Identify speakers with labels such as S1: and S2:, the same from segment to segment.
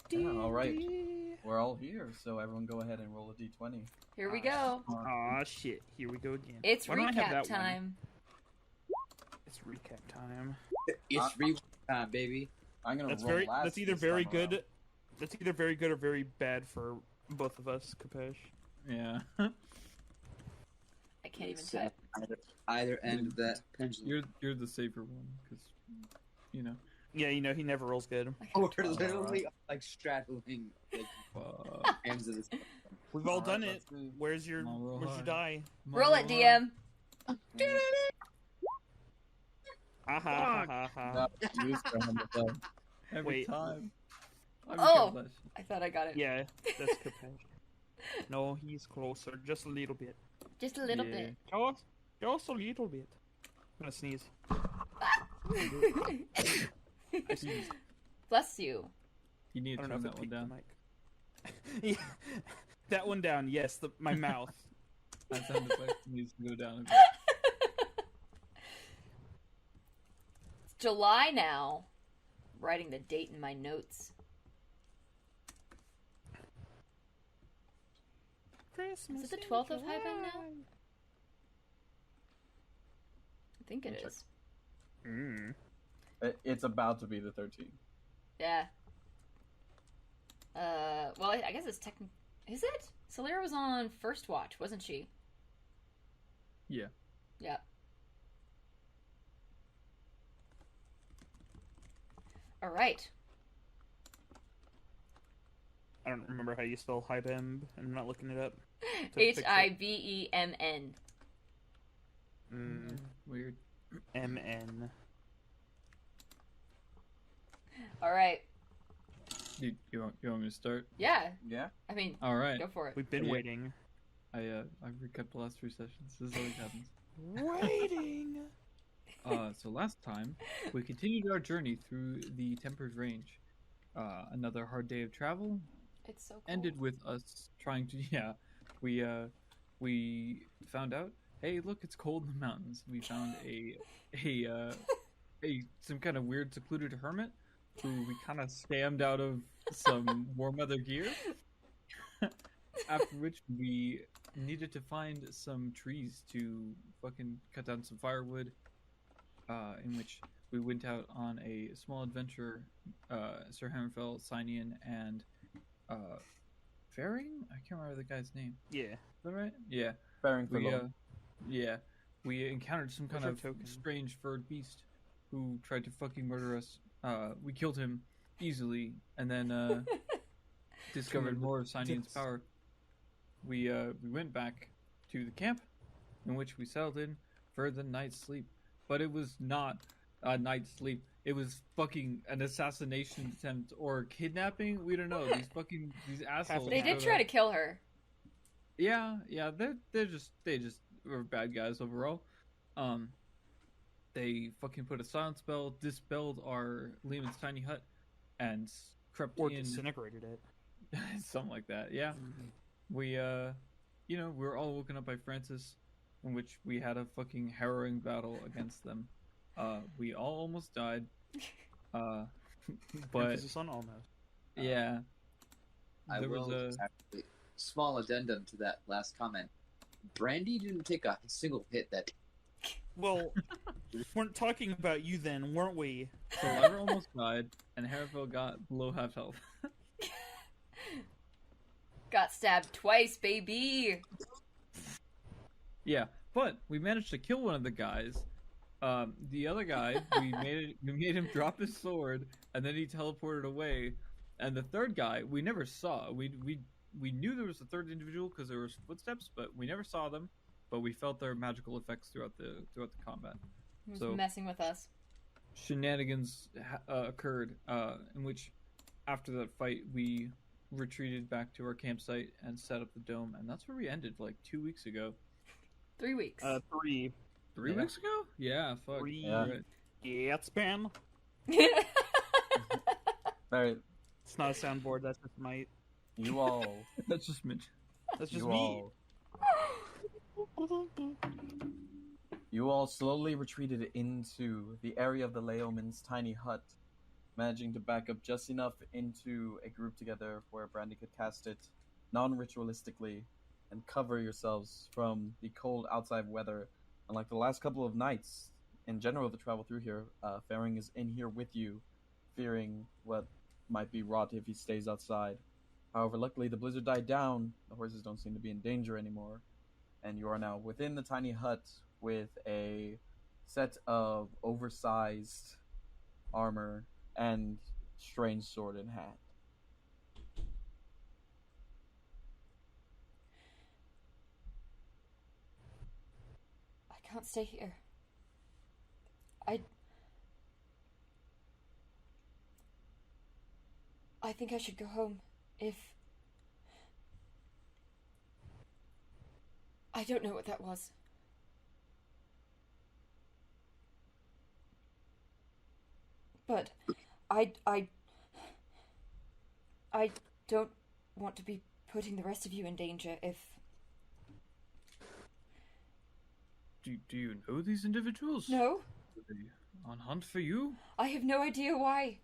S1: Yeah, all right. We're all here, so everyone go ahead and roll a d20.
S2: Here we go.
S3: Aw, shit. Here we go again.
S2: It's
S3: Why don't I have
S2: recap
S3: that one?
S2: time.
S3: It's recap time.
S4: It's rewatch time, baby.
S1: I'm gonna
S3: That's
S1: roll
S3: very.
S1: last.
S3: That's either
S1: this
S3: very
S1: time
S3: good.
S1: around.
S3: That's either very good or very bad for both of us, Kapesh.
S5: Yeah.
S2: I can't even type.
S4: Either end of that pendulum.
S5: You're the safer one, because, you know.
S3: Yeah, you know he never rolls good.
S4: We're literally like straddling like, ends of this.
S3: We've all done
S1: Alright,
S3: it.
S1: let's see.
S3: Where's your
S5: Come on, roll
S3: Where's your
S5: hard.
S3: die?
S2: Roll it, DM.
S3: Ha ha ha ha ha.
S1: Not used for Hammerfell.
S5: Every
S3: Wait.
S5: time.
S2: Oh!
S5: That shit.
S2: I thought I got it.
S3: Yeah, that's Kapesh. No, he's closer, just a little bit.
S2: Just a little
S5: Yeah.
S2: bit.
S3: Just a little bit. I'm gonna sneeze. I sneezed.
S2: Bless you.
S5: You need
S3: I
S5: to
S3: don't know
S5: turn
S3: if
S5: that
S3: it
S5: one
S3: peaked
S5: down.
S3: the mic. Yeah, that one down. Yes, my mouth.
S5: That sound effect needs to go down a bit.
S2: It's July now. I'm writing the date in my notes.
S3: Christmas.
S2: Is it the 12th of Highbend now? I think it is.
S3: Mm.
S1: It's about to be the 13th.
S2: Yeah. Well, I guess it's technically... Is it? Silyra was on First Watch, wasn't she?
S5: Yeah.
S2: Yeah. Alright.
S3: I don't remember how you spell Hibemb. I'm not looking it up. to fix it.
S2: Hibemn.
S5: Weird.
S3: MN.
S2: Alright.
S5: You want me to start?
S2: Yeah.
S1: Yeah?
S2: I mean,
S5: All right.
S2: go for it.
S3: We've been
S5: Yeah.
S3: waiting.
S5: I've recapped the last 3 sessions. This always happens.
S3: Waiting.
S5: So last time we continued our journey through the Tempered Range. Another hard day of travel
S2: It's so cool.
S5: ended with us trying to we found out, hey, look, it's cold in the mountains. We found a some kind of weird secluded hermit who we kind of scammed out of some warm weather gear. After which we needed to find some trees to fucking cut down some firewood. In which we went out on a small adventure. Sir Hammerfell, Sihnion, and Ferring? I can't remember the guy's name.
S3: Yeah.
S5: Is that right? Yeah.
S1: Ferring for
S5: We
S1: long.
S5: we encountered some kind
S3: Where's
S5: of
S3: our token?
S5: strange furred beast who tried to fucking murder us. We killed him easily, and then discovered more of Sinion's power. We went back to the camp, in which we settled in for the night's sleep. But it was not a night's sleep. It was fucking an assassination attempt or kidnapping. We don't know. These assholes.
S2: They did
S5: showed
S2: try
S5: up.
S2: to kill her.
S5: Yeah. They just were bad guys overall. They fucking put a silent spell, dispelled our Lehman's tiny hut, and crept
S3: Or
S5: in.
S3: disintegrated it.
S5: Something like that. Yeah. We we were all woken up by Francis, in which we had a fucking harrowing battle against them. We all almost died. But
S3: Emphasis on almost.
S5: yeah,
S4: I
S5: there was
S4: will
S5: a
S4: actually, small addendum to that last comment. Brandy didn't take a single hit that.
S3: Well, weren't talking about you then, weren't we?
S5: so Lever almost died, and Hammerfell got below half health.
S2: Got stabbed twice, baby.
S5: Yeah, but we managed to kill one of the guys. The other guy, we made him drop his sword, and then he teleported away. And the third guy, we never saw. We knew there was a third individual because there was footsteps, but we never saw them. But we felt their magical effects throughout the combat.
S2: He was
S5: So-
S2: messing with us.
S5: Shenanigans occurred, in which after that fight we retreated back to our campsite and set up the dome, and that's where we ended like 2 weeks ago.
S2: 3 weeks.
S3: 3.
S5: 3
S1: Yeah.
S5: weeks ago? Yeah, fuck.
S3: 3.
S1: Yeah.
S5: Right.
S3: Yeah, it's spam.
S1: Very,
S3: It's not a soundboard, that's just my...
S1: you all,
S5: That's just Mitch.
S3: That's just
S1: you
S3: me.
S1: you all slowly retreated into the area of the Laoman's tiny hut, managing to back up just enough into a group together where Brandy could cast it non-ritualistically and cover yourselves from the cold outside weather. Unlike the last couple of nights, in general, the travel through here, Ferring is in here with you, fearing what might be wrought if he stays outside. However, luckily the blizzard died down, the horses don't seem to be in danger anymore, and you are now within the tiny hut with a set of oversized armor and strange sword in hand.
S2: I can't stay here. I think I should go home. If... I don't know what that was. But I don't want to be putting the rest of you in danger if...
S5: Do you know these individuals?
S2: No,
S5: Are they on hunt for you?
S2: I have no idea why.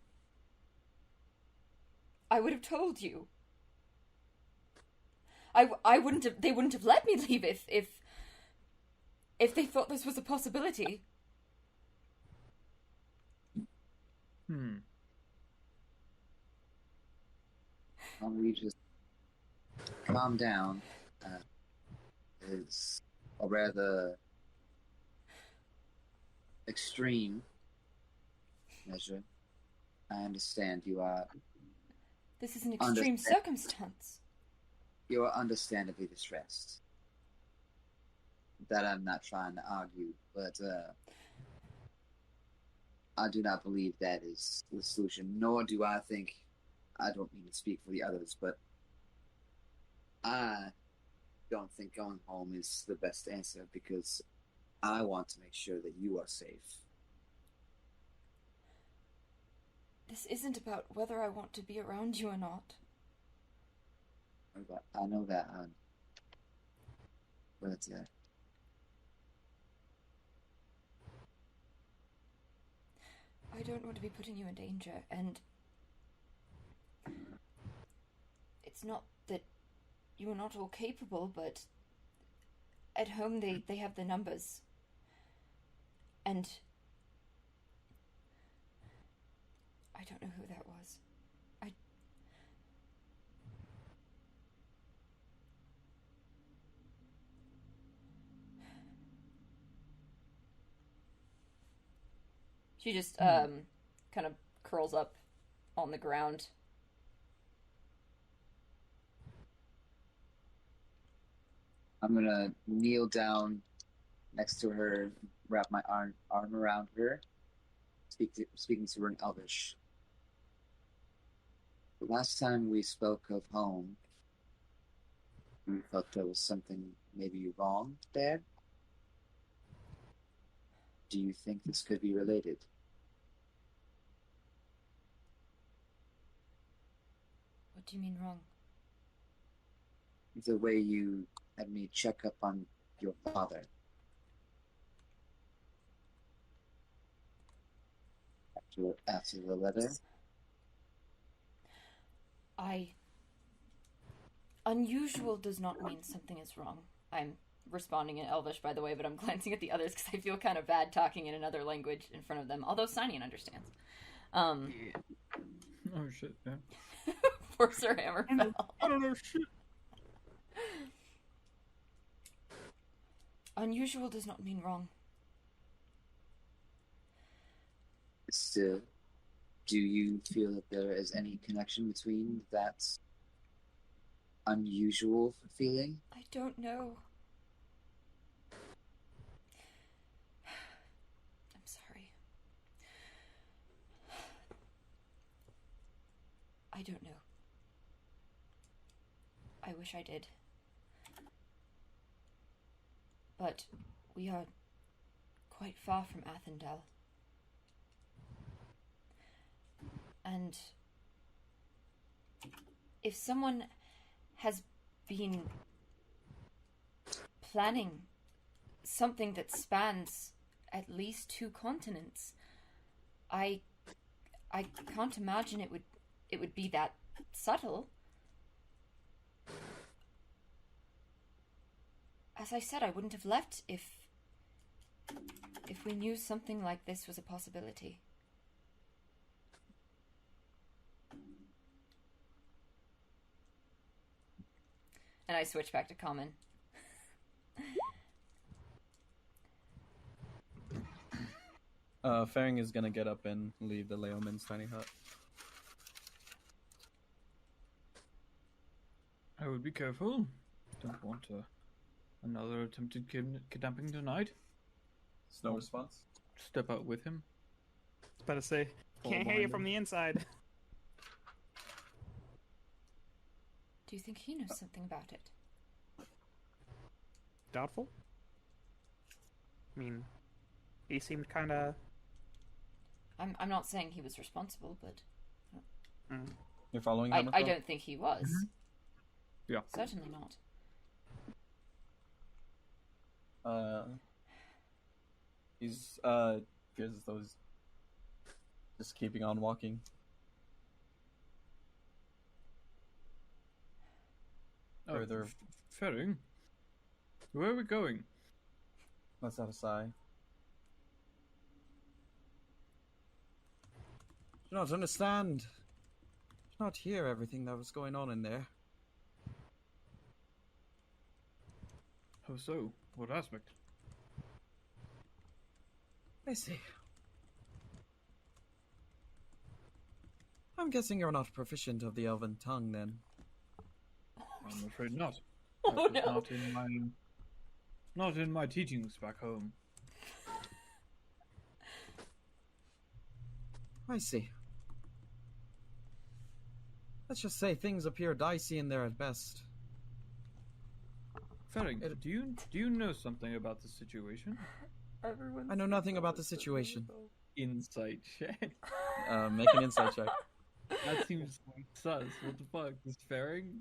S2: I would have told you. I wouldn't have... They wouldn't have let me leave if they thought this was a possibility.
S4: We just calm down. Is a rather extreme measure. I understand you are.
S2: This is an extreme circumstance.
S4: You are understandably distressed. That I'm not trying to argue, but I do not believe that is the solution. Nor do I think. I don't mean to speak for the others, but I don't think going home is the best answer because I want to make sure that you are safe.
S2: This isn't about whether I want to be around you or not.
S4: I know that, hon. But
S2: I don't want to be putting you in danger, and it's not that you are not all capable, but at home they have the numbers. And I don't know who that was. She just kind of curls up on the ground.
S4: I'm gonna kneel down next to her, wrap my arm around her, speaking to her in Elvish. The last time we spoke of home, we felt there was something maybe wrong there. Do you think this could be related?
S2: What do you mean wrong?
S4: The way you had me check up on your father. After the letter?
S2: Unusual does not mean something is wrong. I'm responding in Elvish, by the way, but I'm glancing at the others because I feel kind of bad talking in another language in front of them, although Sihnion understands.
S5: Oh shit, yeah.
S2: Poor Sir Hammerfell.
S3: I don't know shit.
S2: Unusual does not mean wrong.
S4: Still, do you feel that there is any connection between that unusual feeling?
S2: I don't know. I'm sorry. I don't know. I wish I did. But we are quite far from Athendel. And if someone has been planning something that spans at least 2 continents, I I can't imagine it would be that subtle. As I said, I wouldn't have left if we knew something like this was a possibility. And I switch back to common.
S1: Ferring is gonna get up and leave the Leoman's tiny hut.
S5: I would be careful. Don't want another attempted kidnapping tonight.
S1: No response.
S5: Step out with him.
S3: About to say, can't hear you from the inside.
S2: Do you think he knows something about it?
S3: Doubtful? I mean, he seemed kind of...
S2: I'm not saying he was responsible, but...
S1: You're following
S2: I
S1: Hammerfell?
S2: don't think he was.
S5: Yeah.
S2: Certainly not.
S1: He's feels as though he's just keeping on walking. Further.
S5: Ferring? Where are we going?
S1: Let's have a sigh. Do not understand. Do not hear everything that was going on in there.
S5: How so? What aspect?
S1: I see. I'm guessing you're not proficient of the elven tongue, then.
S5: I'm afraid not.
S2: Oh,
S5: That was
S2: no.
S5: not in my teachings back home.
S1: I see. Let's just say things appear dicey in there at best.
S5: Ferring, do you know something about the situation?
S1: I know nothing about the situation.
S5: Insight check.
S1: Make an insight check.
S5: That seems sus. What the fuck? This Ferring?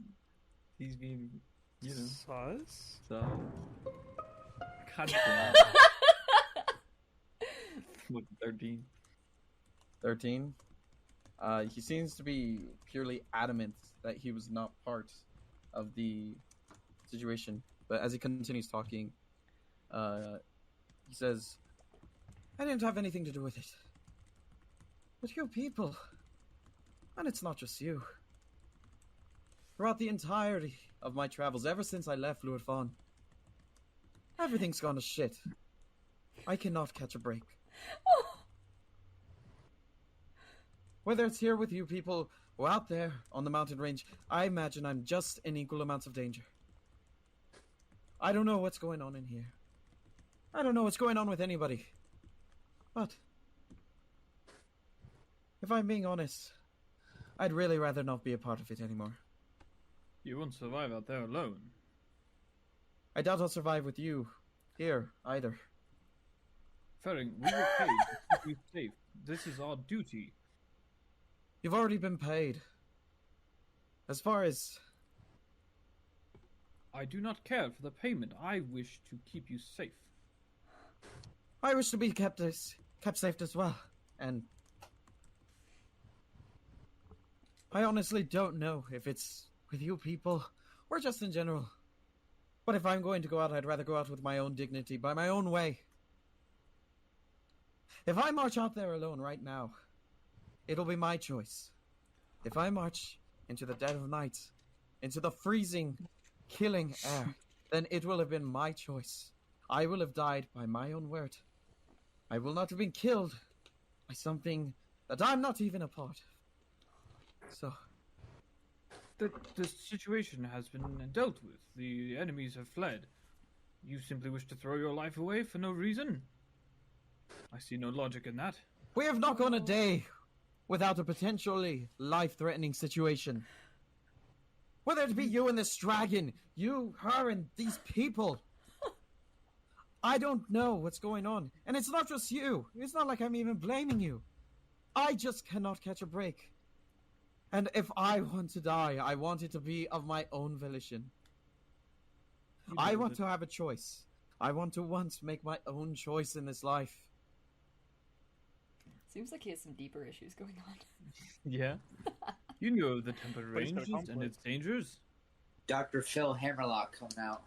S5: He's being, you know.
S3: Sus?
S5: So. God damn. What, 13?
S1: 13. He seems to be purely adamant that he was not part of the situation. But as he continues talking, he says, I didn't have anything to do with it. But you people, and it's not just you. Throughout the entirety of my travels, ever since I left Luat Fawn, everything's gone to shit. I cannot catch a break. Whether it's here with you people or out there on the mountain range, I imagine I'm just in equal amounts of danger. I don't know what's going on in here. I don't know what's going on with anybody. But if I'm being honest, I'd really rather not be a part of it anymore.
S5: You won't survive out there alone.
S1: I doubt I'll survive with you here either.
S5: Ferring, we were paid to keep you safe. This is our duty.
S1: You've already been paid. As far as...
S5: I do not care for the payment. I wish to keep you safe.
S1: I wish to be kept safe as well. And I honestly don't know if it's with you people or just in general. But if I'm going to go out, I'd rather go out with my own dignity, by my own way. If I march out there alone right now, it'll be my choice. If I march into the dead of night, into the freezing, killing air, then it will have been my choice. I will have died by my own word. I will not have been killed by something that I'm not even a part of. So...
S5: The situation has been dealt with. The enemies have fled. You simply wish to throw your life away for no reason? I see no logic in that.
S1: We have not gone a day without a potentially life-threatening situation. Whether it be you and this dragon, you, her, and these people. I don't know what's going on. And it's not just you. It's not like I'm even blaming you. I just cannot catch a break. And if I want to die, I want it to be of my own volition. I want to have a choice. I want to once make my own choice in this life.
S2: Seems like he has some deeper issues going on.
S5: Yeah. You know the temper
S3: But he's got a
S5: ranges and
S3: complex.
S5: its dangers.
S4: Dr. Phil Hammerlock coming out.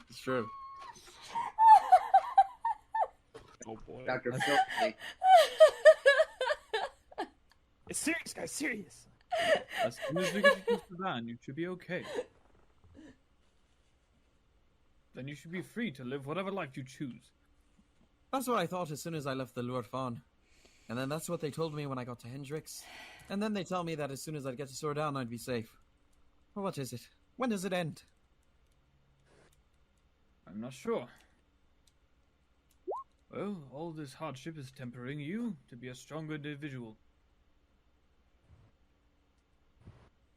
S1: It's true.
S3: Oh boy.
S4: Dr. Phil.
S3: It's serious, guys. Serious.
S5: As soon as we get to the van, you should be okay. Then you should be free to live whatever life you choose.
S1: That's what I thought as soon as I left the Lure Fawn. And then that's what they told me when I got to Hendrix. And then they tell me that as soon as I'd get to Sword Down, I'd be safe. Well, what is it? When does it end?
S5: I'm not sure. Well, all this hardship is tempering you to be a stronger individual.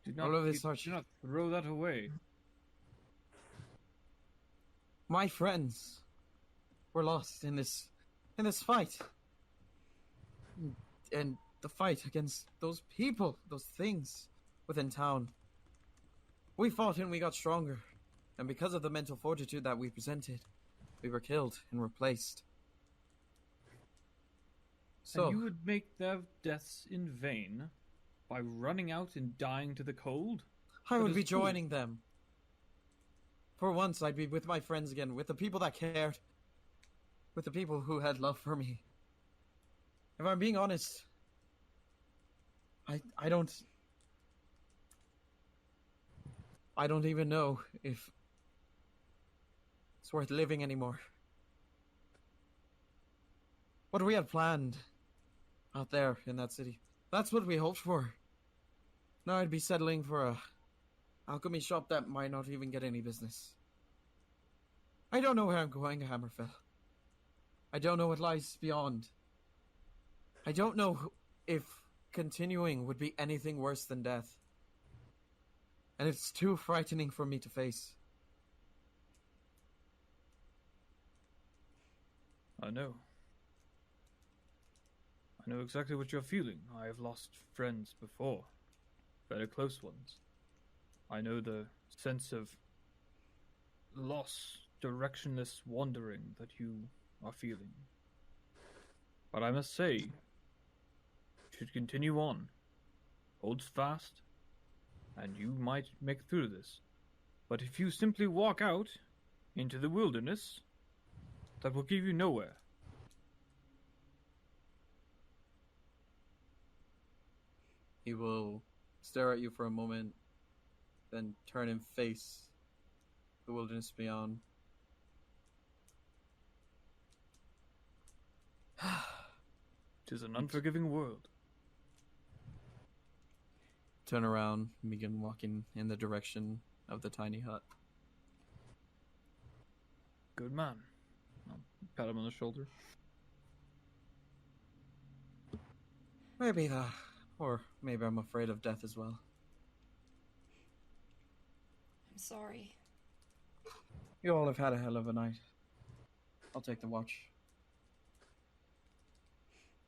S5: Do
S1: All of this hardship.
S5: do not throw that away.
S1: My friends were lost in this fight. And the fight against those people, those things within town. We fought and we got stronger. And because of the mental fortitude that we presented, we were killed and replaced. So,
S5: And you would make their deaths in vain by running out and dying to the cold?
S1: I
S5: That
S1: would
S5: is
S1: be
S5: cool.
S1: joining them. For once, I'd be with my friends again, with the people that cared. With the people who had love for me. If I'm being honest, I don't even know if it's worth living anymore. What we had planned out there in that city, that's what we hoped for. Now I'd be settling for a alchemy shop that might not even get any business. I don't know where I'm going, Hammerfell. I don't know what lies beyond. I don't know if continuing would be anything worse than death. And it's too frightening for me to face.
S5: I know. I know exactly what you're feeling. I have lost friends before. Very close ones. I know the sense of loss, directionless wandering that you are feeling. But I must say, you should continue on. Hold fast, and you might make it through this. But if you simply walk out into the wilderness, that will give you nowhere.
S1: He will stare at you for a moment, then turn and face the wilderness beyond.
S5: It is an unforgiving world.
S1: Turn around and begin walking in the direction of the tiny hut.
S5: Good man. I'll pat him on the shoulder.
S1: Maybe that. Or maybe I'm afraid of death as well.
S2: I'm sorry.
S1: You all have had a hell of a night. I'll take the watch.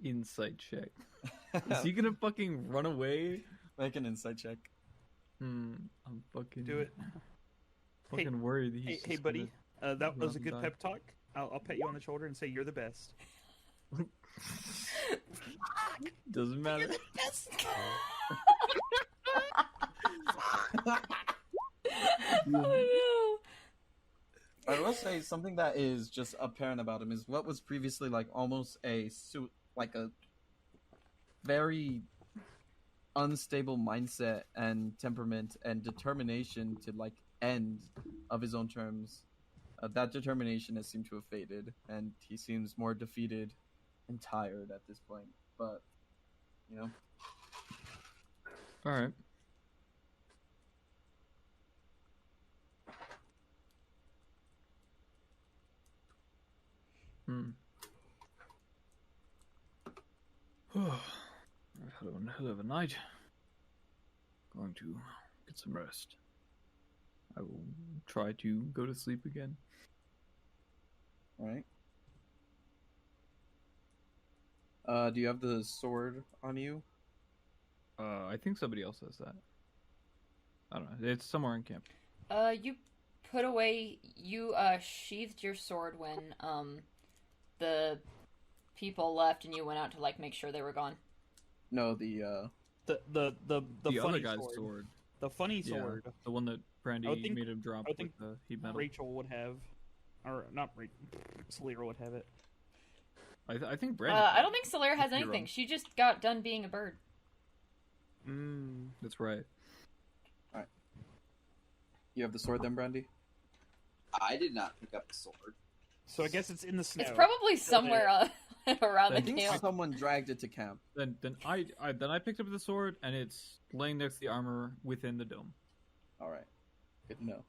S5: Insight check. Is he gonna fucking run away?
S1: Make an insight check.
S5: I'm fucking...
S3: Do it.
S5: Fucking worried that he's
S3: Hey,
S5: just
S3: buddy. That was a
S5: run
S3: good
S5: and
S3: pep talk. I'll pat you on the shoulder and say you're the best.
S5: Doesn't matter.
S2: Oh no.
S1: I will say something that is just apparent about him is what was previously like almost a very unstable mindset and temperament and determination to like end of his own terms. That determination has seemed to have faded, and he seems more defeated and tired at this point. But you know,
S5: All right. I've had a hell of a night. Going to get some rest. I will try to go to sleep again.
S1: all right. Do you have the sword on you?
S5: I think somebody else has that. I don't know. It's somewhere in camp.
S2: You put away. You sheathed your sword when the people left and you went out to like make sure they were gone.
S1: No, the
S3: The
S5: The
S3: funny
S5: other guy's sword.
S3: The funny
S5: Yeah,
S3: sword.
S5: the one that Brandy
S3: I would think-
S5: made him drop
S3: I would think
S5: with the heat metal.
S3: Rachel would have, or not Rachel. Silyra would have it.
S5: I think Brandy.
S2: I don't think Silyra has
S5: You're
S2: anything.
S5: wrong.
S2: She just got done being a bird.
S5: That's right.
S1: you have the sword then, Brandy?
S4: I did not pick up the sword.
S3: So I guess it's in the snow.
S2: It's probably somewhere around
S1: I
S2: the
S1: think
S2: camp.
S1: someone dragged it to camp.
S5: Then I picked up the sword and it's laying next to the armor within the dome.
S1: All right, good to know.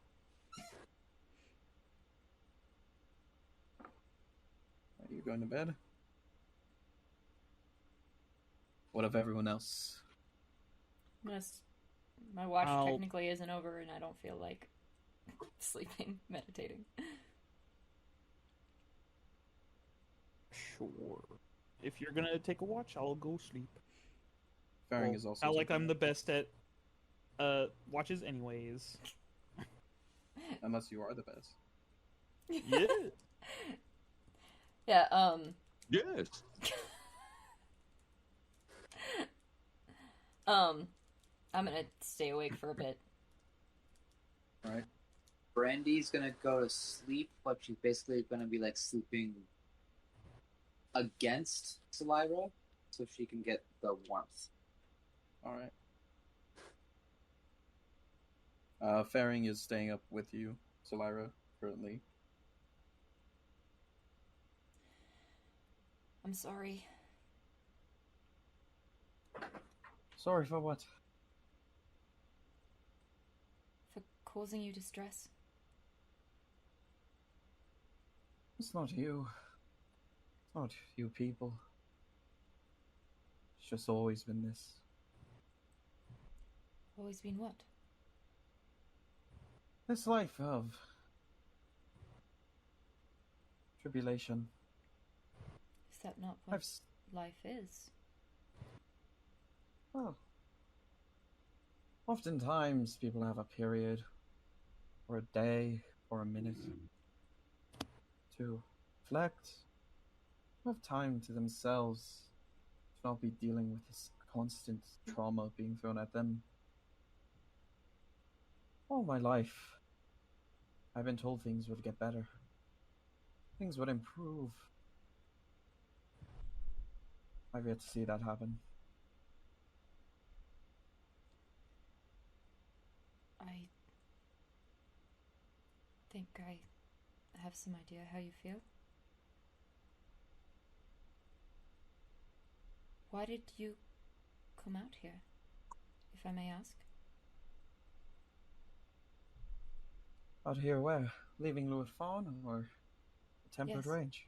S1: Are you going to bed? What of everyone else?
S2: Yes. My watch
S3: I'll-
S2: technically isn't over, and I don't feel like sleeping, meditating.
S3: Sure. If you're gonna take a watch, I'll go sleep.
S1: Ferring
S3: Well,
S1: is also.
S3: not like
S1: taking
S3: I'm
S1: it,
S3: the best at watches, anyways.
S1: Unless you are the best.
S3: Yeah.
S2: Yeah.
S6: Yes.
S2: I'm gonna stay awake for a bit.
S1: All right.
S4: Brandy's gonna go to sleep, but she's basically gonna be like sleeping against Silyra, so she can get the warmth.
S1: All right. Ferring is staying up with you, Silyra, currently.
S2: I'm sorry.
S1: Sorry for what?
S2: For causing you distress.
S1: It's not you. It's not you people. It's just always been this.
S2: Always been what?
S1: This life of tribulation.
S2: Is that not
S1: I've
S2: what
S1: s-
S2: life is?
S1: Well, oftentimes people have a period, or a day, or a minute to reflect, have time to themselves, to not be dealing with this constant trauma being thrown at them. All my life, I've been told things would get better. Things would improve. I've yet to see that happen.
S2: I think I have some idea how you feel. Why did you come out here, if I may ask?
S1: Out here where? Leaving Lewis Fawn or the Temperate
S2: Yes.
S1: Range?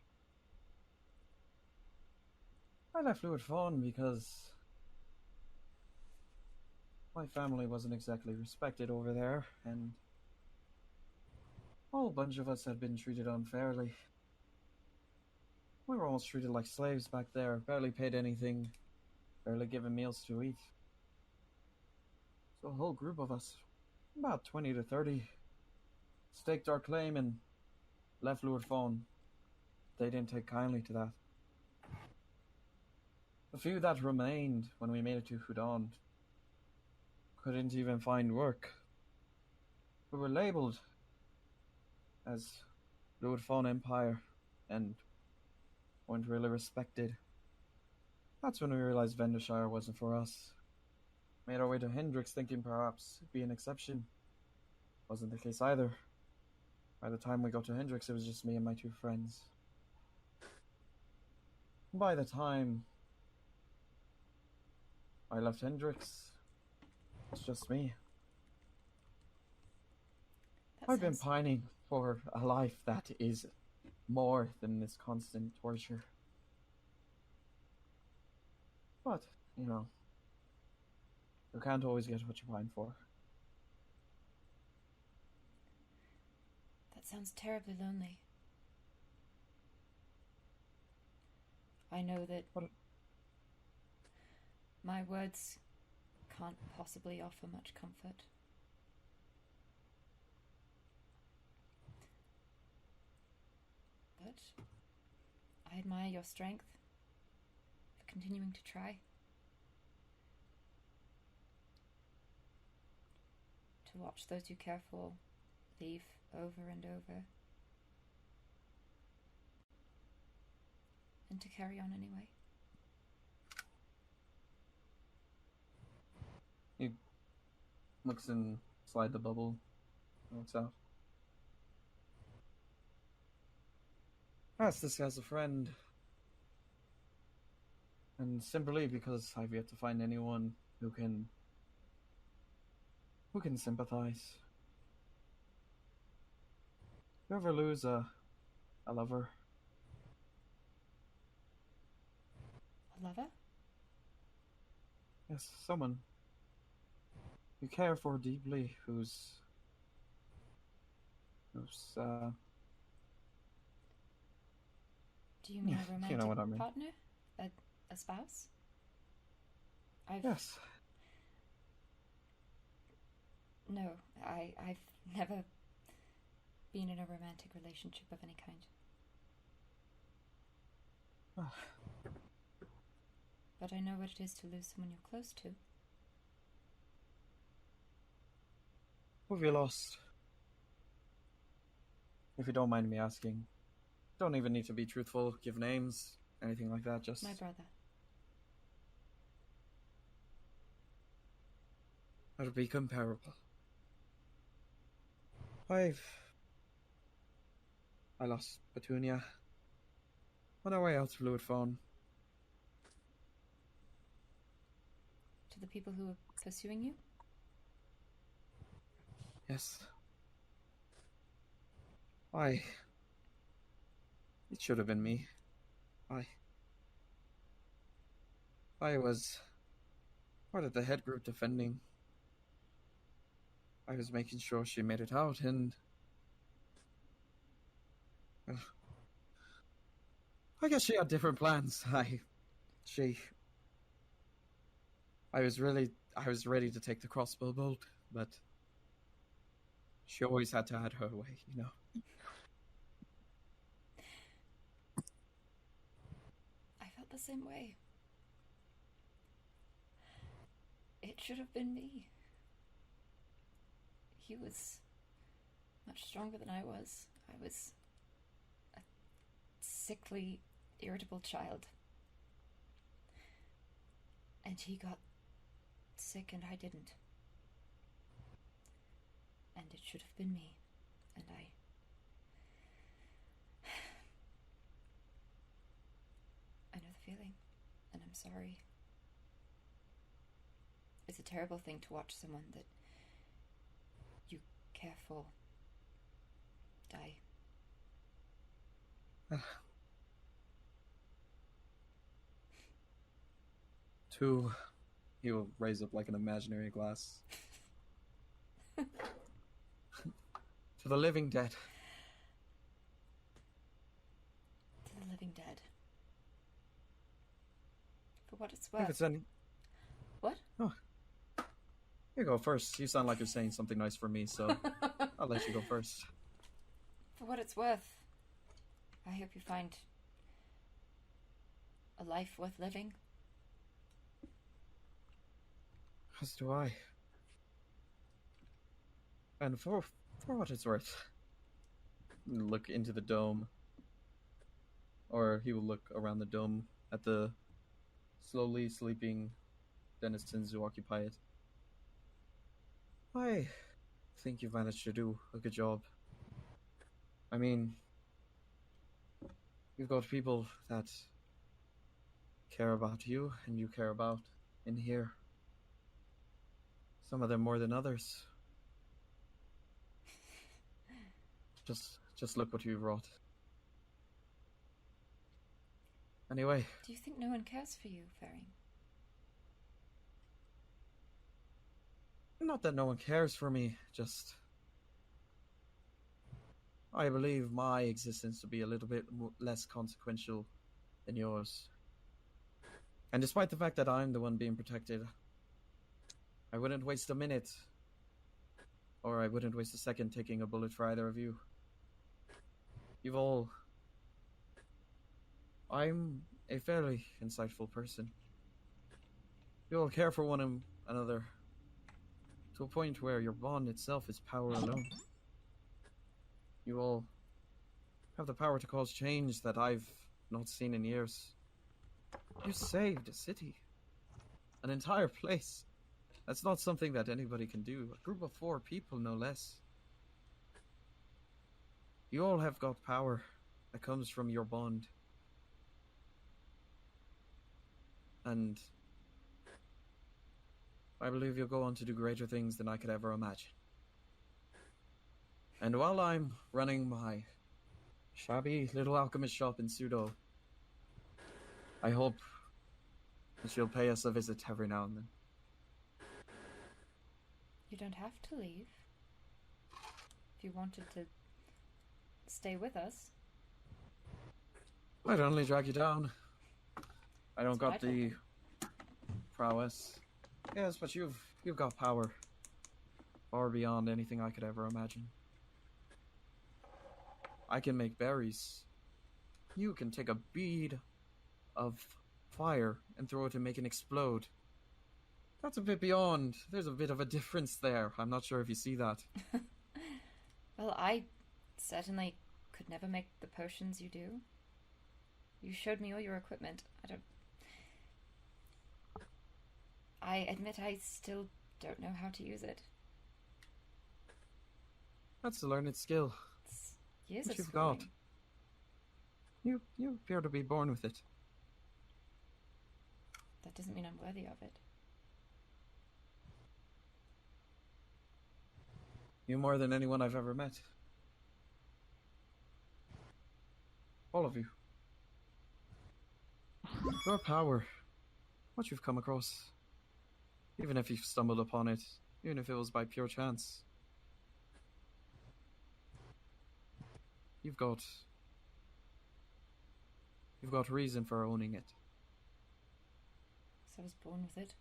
S1: I left Lewis Fawn because my family wasn't exactly respected over there, and a whole bunch of us had been treated unfairly. We were almost treated like slaves back there, barely paid anything, barely given meals to eat. So a whole group of us, about 20 to 30, staked our claim and left Lewis Fawn. They didn't take kindly to that. The few that remained when we made it to Houdan couldn't even find work. We were labeled as Lewis Fawn Empire and weren't really respected. That's when we realized Vendershire wasn't for us. Made our way to Hendrix thinking perhaps it'd be an exception. Wasn't the case either. By the time we got to Hendrix, it was just me and my two friends. By the time I left Hendrix, it's just me.
S2: That
S1: I've been
S2: sounds-
S1: pining for a life that is more than this constant torture. But, you know, you can't always get what you pine for.
S2: That sounds terribly lonely. I know that
S1: What-
S2: my words can't possibly offer much comfort. But I admire your strength continuing to try. To watch those you care for leave over and over. And to carry on anyway.
S1: He looks inside the bubble, looks out. Yes, this guy's a friend. And simply because I've yet to find anyone who can sympathize. You ever lose a lover?
S2: A lover?
S1: Yes, someone you care for deeply, who's
S2: Do you mean a romantic
S1: you know what I mean.
S2: partner? A spouse?
S1: Yes.
S2: No, I've never been in a romantic relationship of any kind. But I know what it is to lose someone you're close to.
S1: Who have you lost? If you don't mind me asking. Don't even need to be truthful, give names, anything like that, just...
S2: My brother.
S1: That'd be comparable. I lost Petunia on our way out to Fluid Phone.
S2: To the people who were pursuing you?
S1: Yes. It should have been me. I was part of the head group defending. I was making sure she made it out, and I guess she had different plans. I was ready to take the crossbow bolt, but she always had to have her way, you know.
S2: I felt the same way. It should have been me. He was much stronger than I was. I was a sickly, irritable child. And he got sick and I didn't. And it should have been me. And I know the feeling. And I'm sorry. It's a terrible thing to watch someone that you care for die.
S1: To, he will raise up like an imaginary glass. To the living dead.
S2: To the living dead. For what it's
S1: If
S2: worth.
S1: it's any...
S2: What?
S1: Oh. You go first. You sound like you're saying something nice for me, so I'll let you go first.
S2: For what it's worth, I hope you find a life worth living.
S1: As do I. And for what it's worth, look into the dome. Or he will look around the dome at the slowly sleeping denizens who occupy it. I think you've managed to do a good job. I mean, you've got people that care about you and you care about in here. Some of them more than others. Just look what you've wrought. Anyway.
S2: Do you think no one cares for you, Ferring?
S1: Not that no one cares for me, just... I believe my existence to be a little bit less consequential than yours. And despite the fact that I'm the one being protected, I wouldn't waste a minute, or I wouldn't waste a second taking a bullet for either of you. You've all... I'm a fairly insightful person. You all care for one another to a point where your bond itself is power alone. You all have the power to cause change that I've not seen in years. You saved a city. An entire place. That's not something that anybody can do. A group of 4 people, no less. You all have got power that comes from your bond. And I believe you'll go on to do greater things than I could ever imagine. And while I'm running my shabby little alchemist shop in Pseudo, I hope that you'll pay us a visit every now and then.
S2: You don't have to leave. If you wanted to stay with us.
S1: I'd only drag you down. I don't
S2: That's
S1: got the prowess. Yes, but you've got power. Far beyond anything I could ever imagine. I can make berries. You can take a bead of fire and throw it and make it explode. That's a bit beyond. There's a bit of a difference there. I'm not sure if you see that.
S2: Well, I certainly could never make the potions you do. You showed me all your equipment. I admit I still don't know how to use it.
S1: That's a learned skill.
S2: It's years
S1: What
S2: of
S1: you've got.
S2: schooling.
S1: You appear to be born with it.
S2: That doesn't mean I'm worthy of it.
S1: You more than anyone I've ever met. All of you. Your power. What you've come across. Even if you've stumbled upon it. Even if it was by pure chance. You've got reason for owning it.
S2: So I was born with it.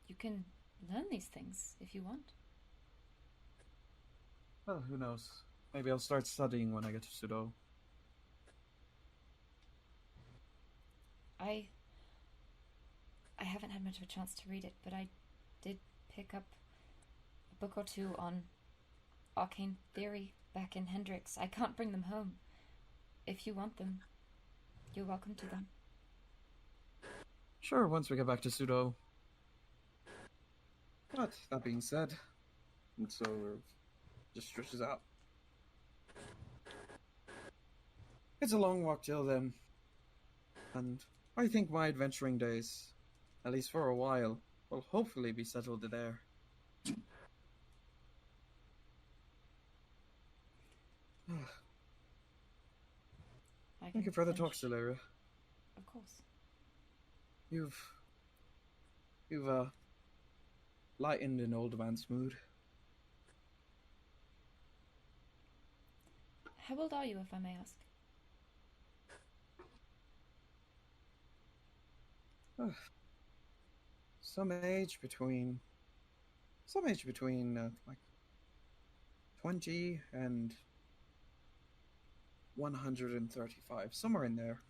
S2: You can learn these things if you want.
S1: Well, who knows? Maybe I'll start studying when I get to Pseudo.
S2: I haven't had much of a chance to read it, but I did pick up a book or 2 on arcane theory back in Hendrix. I can't bring them home. If you want them, you're welcome to them.
S1: Sure, once we get back to Pseudo. But, that being said, and so just stretches out. It's a long walk till then. And I think my adventuring days, at least for a while, will hopefully be settled there. Thank you for the talk, Silyra.
S2: Of course.
S1: You've lightened an old man's mood.
S2: How old are you, if I may ask?
S1: Some age between like 20 and 135, somewhere in there.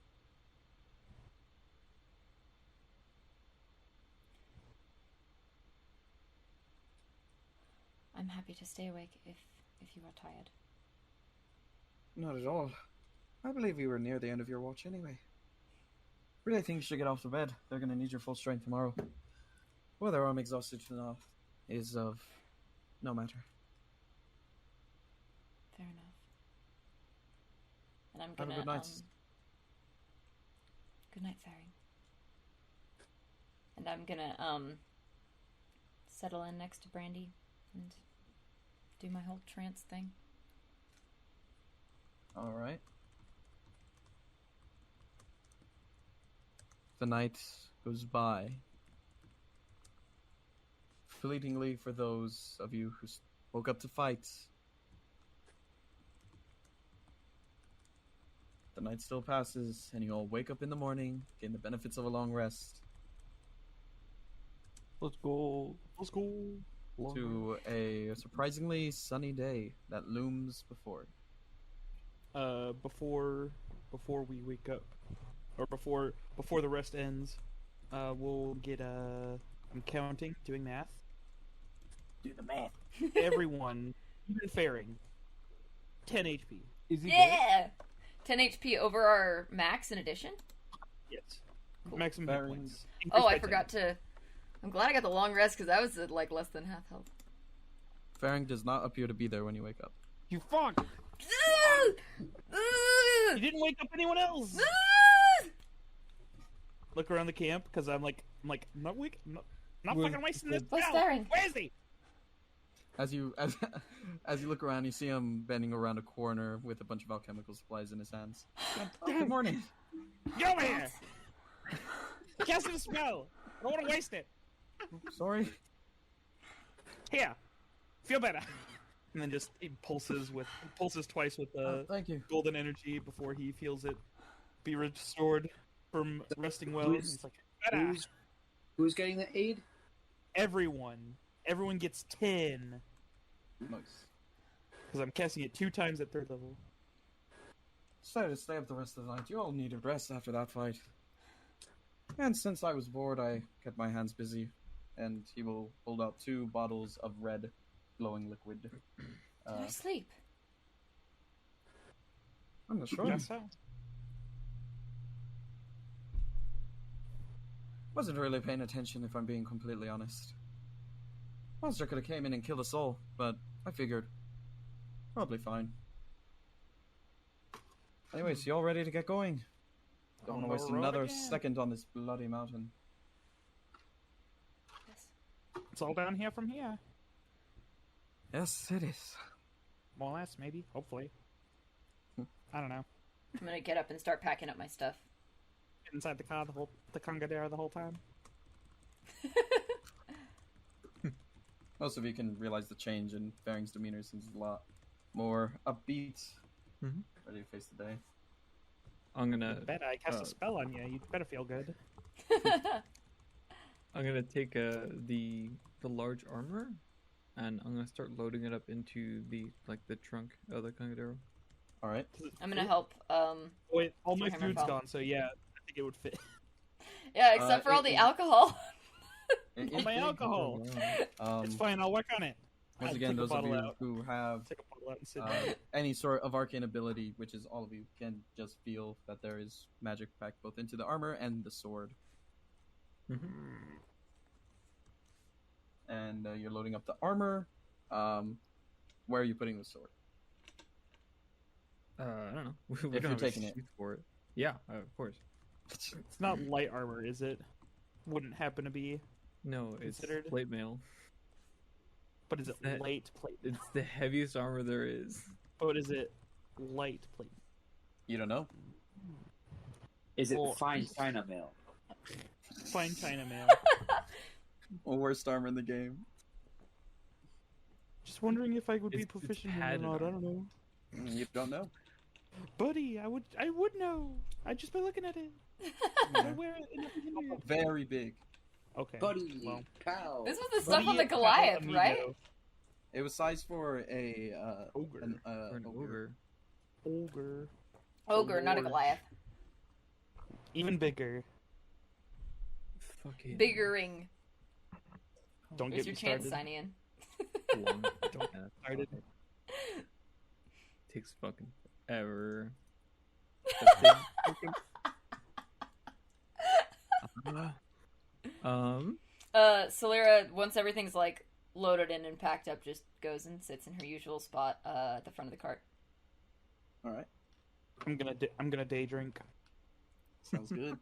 S2: I'm happy to stay awake if you are tired.
S1: Not at all. I believe you were near the end of your watch anyway. Really think you should get off to bed. They're going to need your full strength tomorrow. Whether I'm exhausted enough is of no matter.
S2: Fair enough. And I'm
S1: Have a
S2: gonna
S1: good night.
S2: Good night, Ferring. And I'm gonna settle in next to Brandy and do my whole trance thing.
S1: Alright. The night goes by. Fleetingly for those of you who woke up to fight. The night still passes, and you all wake up in the morning, gain the benefits of a long rest,
S3: Let's go. Let's go.
S1: to a surprisingly sunny day that looms before.
S3: Before we wake up, or before the rest ends, we'll get I'm counting, doing math.
S1: Do the math.
S3: Everyone, even Ferring, 10 HP.
S5: Is he dead?
S2: Yeah! 10 HP over our max in addition?
S3: Yes.
S2: Cool.
S3: Maximum hit
S1: Ferring.
S3: points.
S2: Oh,
S3: Increased by
S2: I
S3: 10.
S2: forgot to... I'm glad I got the long rest, because I was at, like, less than half health.
S1: Ferring does not appear to be there when you wake up.
S3: You fuck! You didn't wake up anyone else. Look around the camp because I'm like, not fucking wasting this.
S2: Where's
S3: now.
S2: Ferring?
S3: Where is he?
S1: As you look around, you see him bending around a corner with a bunch of alchemical supplies in his hands. Oh, good morning.
S3: Get over here! Cast a spell. I don't want to waste it.
S1: Sorry.
S3: Here, feel better. And then just he pulses twice with
S1: Thank you.
S3: golden energy before he feels it be restored from resting well.
S4: Who's-
S3: He's like, better.
S4: Who's getting the aid?
S3: Everyone gets 10
S1: Nice.
S3: because I'm casting it 2 times at 3rd level.
S1: Decided to stay up the rest of the night. You all needed rest after that fight. And since I was bored, I kept my hands busy. And he will hold out 2 bottles of red, glowing liquid.
S2: Did I sleep?
S1: I'm not sure.
S3: Guess so.
S1: Wasn't really paying attention, if I'm being completely honest. Monster could have came in and killed us all, but I figured probably fine. Anyways, you all ready to get going? Don't want to waste another second on this bloody mountain.
S2: Yes.
S3: It's all down here from here.
S1: Yes, it is.
S3: More or less, maybe. Hopefully. I don't know.
S2: I'm gonna get up and start packing up my stuff.
S3: Get inside the car the conga there the whole time.
S1: Most of you can realize the change in Ferring's demeanor since he's a lot more upbeat, ready to face the day.
S5: I'm gonna
S3: Better I cast a spell on you. You better feel good.
S5: I'm gonna take the large armor, and I'm gonna start loading it up into the trunk of the Congadero.
S1: All right.
S2: I'm gonna help,
S3: Wait, all my
S2: Hammerfell.
S3: food's gone, so yeah, I think it would fit.
S2: yeah, except for all the alcohol.
S3: All my alcohol. It's fine. I'll work on it.
S1: Once
S3: I'll
S1: again,
S3: take a
S1: those of
S3: bottle
S1: you
S3: out.
S1: who have
S3: Take a bottle out and sit down.
S1: any sort of arcane ability, which is all of you, can just feel that there is magic packed both into the armor and the sword. And you're loading up the armor. Where are you putting the sword?
S5: I don't know. We
S1: If
S5: don't
S1: you're
S5: have a
S1: taking it.
S5: sheath for it. Yeah, of course.
S3: It's not light armor, is it? Wouldn't happen to be.
S5: No, it's
S3: Considered?
S5: plate mail.
S3: But is it
S5: That-
S3: light plate?
S5: It's the heaviest armor there is.
S3: But is it light plate?
S1: You don't know.
S4: Is it
S3: Well-
S4: fine China mail?
S3: Fine China mail.
S1: Worst armor in the game.
S3: Just wondering if I would be
S5: It's
S3: proficient in it or
S5: padded
S3: not. I
S5: armor.
S3: don't know.
S1: You don't know.
S3: Buddy, I would know. I'd just by looking at it. I wear it in the beginning.
S1: Very big.
S3: Okay.
S4: Buddy,
S3: Well.
S4: cow.
S2: This was the
S3: Buddy
S2: stuff on the
S3: and Pal
S2: Goliath,
S3: Amigo.
S2: right?
S1: It was sized for a
S3: Ogre.
S1: an
S5: Or an ogre.
S2: Ogre, not a
S3: Lord.
S2: Goliath.
S3: Even bigger.
S5: Fucking
S2: Biggering.
S3: Don't
S2: Here's
S3: get
S2: your
S3: me
S2: chance,
S3: started.
S2: Sihnion.
S5: long.
S3: Don't
S5: Yeah,
S3: started.
S5: okay. Takes fucking forever.
S2: Silyra, once everything's like loaded in and packed up, just goes and sits in her usual spot at the front of the cart.
S1: All right.
S3: I'm gonna day drink.
S1: Sounds good.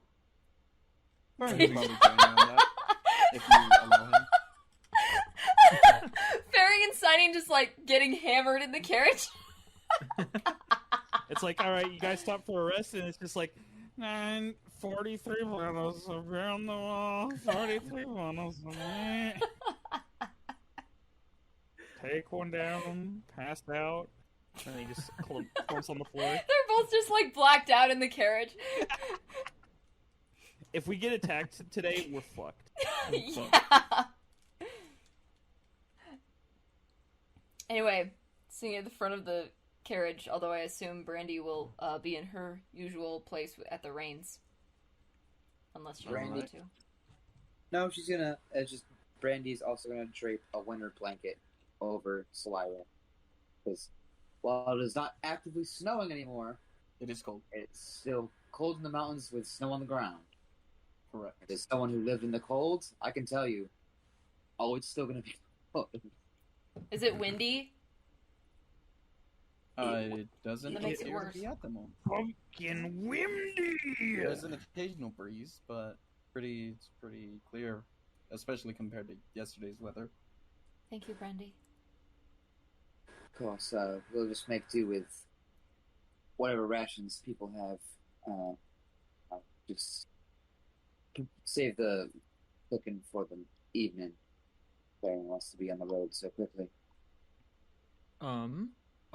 S1: Brian will probably join you on that if you allow him.
S2: Ferring and Sihnion just like getting hammered in the carriage.
S3: It's like, all right, you guys stop for a rest, and it's just like 9:43 bottles around the wall, 43 bottles. Take one down, passed out, and he just clumps on the floor.
S2: They're both just like blacked out in the carriage.
S3: If we get attacked today, we're fucked.
S2: Yeah. Anyway, sitting at the front of the carriage, although I assume Brandy will be in her usual place at the reins.
S1: All right. I'm gonna take a look at the
S2: Unless you
S4: Brandy.
S2: want to.
S4: No, she's gonna. It's just Brandy's also gonna drape a winter blanket over Silyra, because while it is not actively snowing anymore,
S1: It is cold.
S4: it's still cold in the mountains with snow on the ground.
S1: Correct.
S4: As someone who lived in the cold, I can tell you, oh, it's still gonna be cold.
S2: Is it windy?
S1: It doesn't
S2: That makes it
S1: appear to
S2: worse.
S1: be at the moment.
S3: Pumpkin windy.
S1: There's an occasional breeze, but it's pretty clear, especially compared to yesterday's weather.
S2: Thank you, Brandy.
S4: Of course, we'll just make do with whatever rations people have. Just save the cooking for the evening. Ferring wants to be on the road so quickly.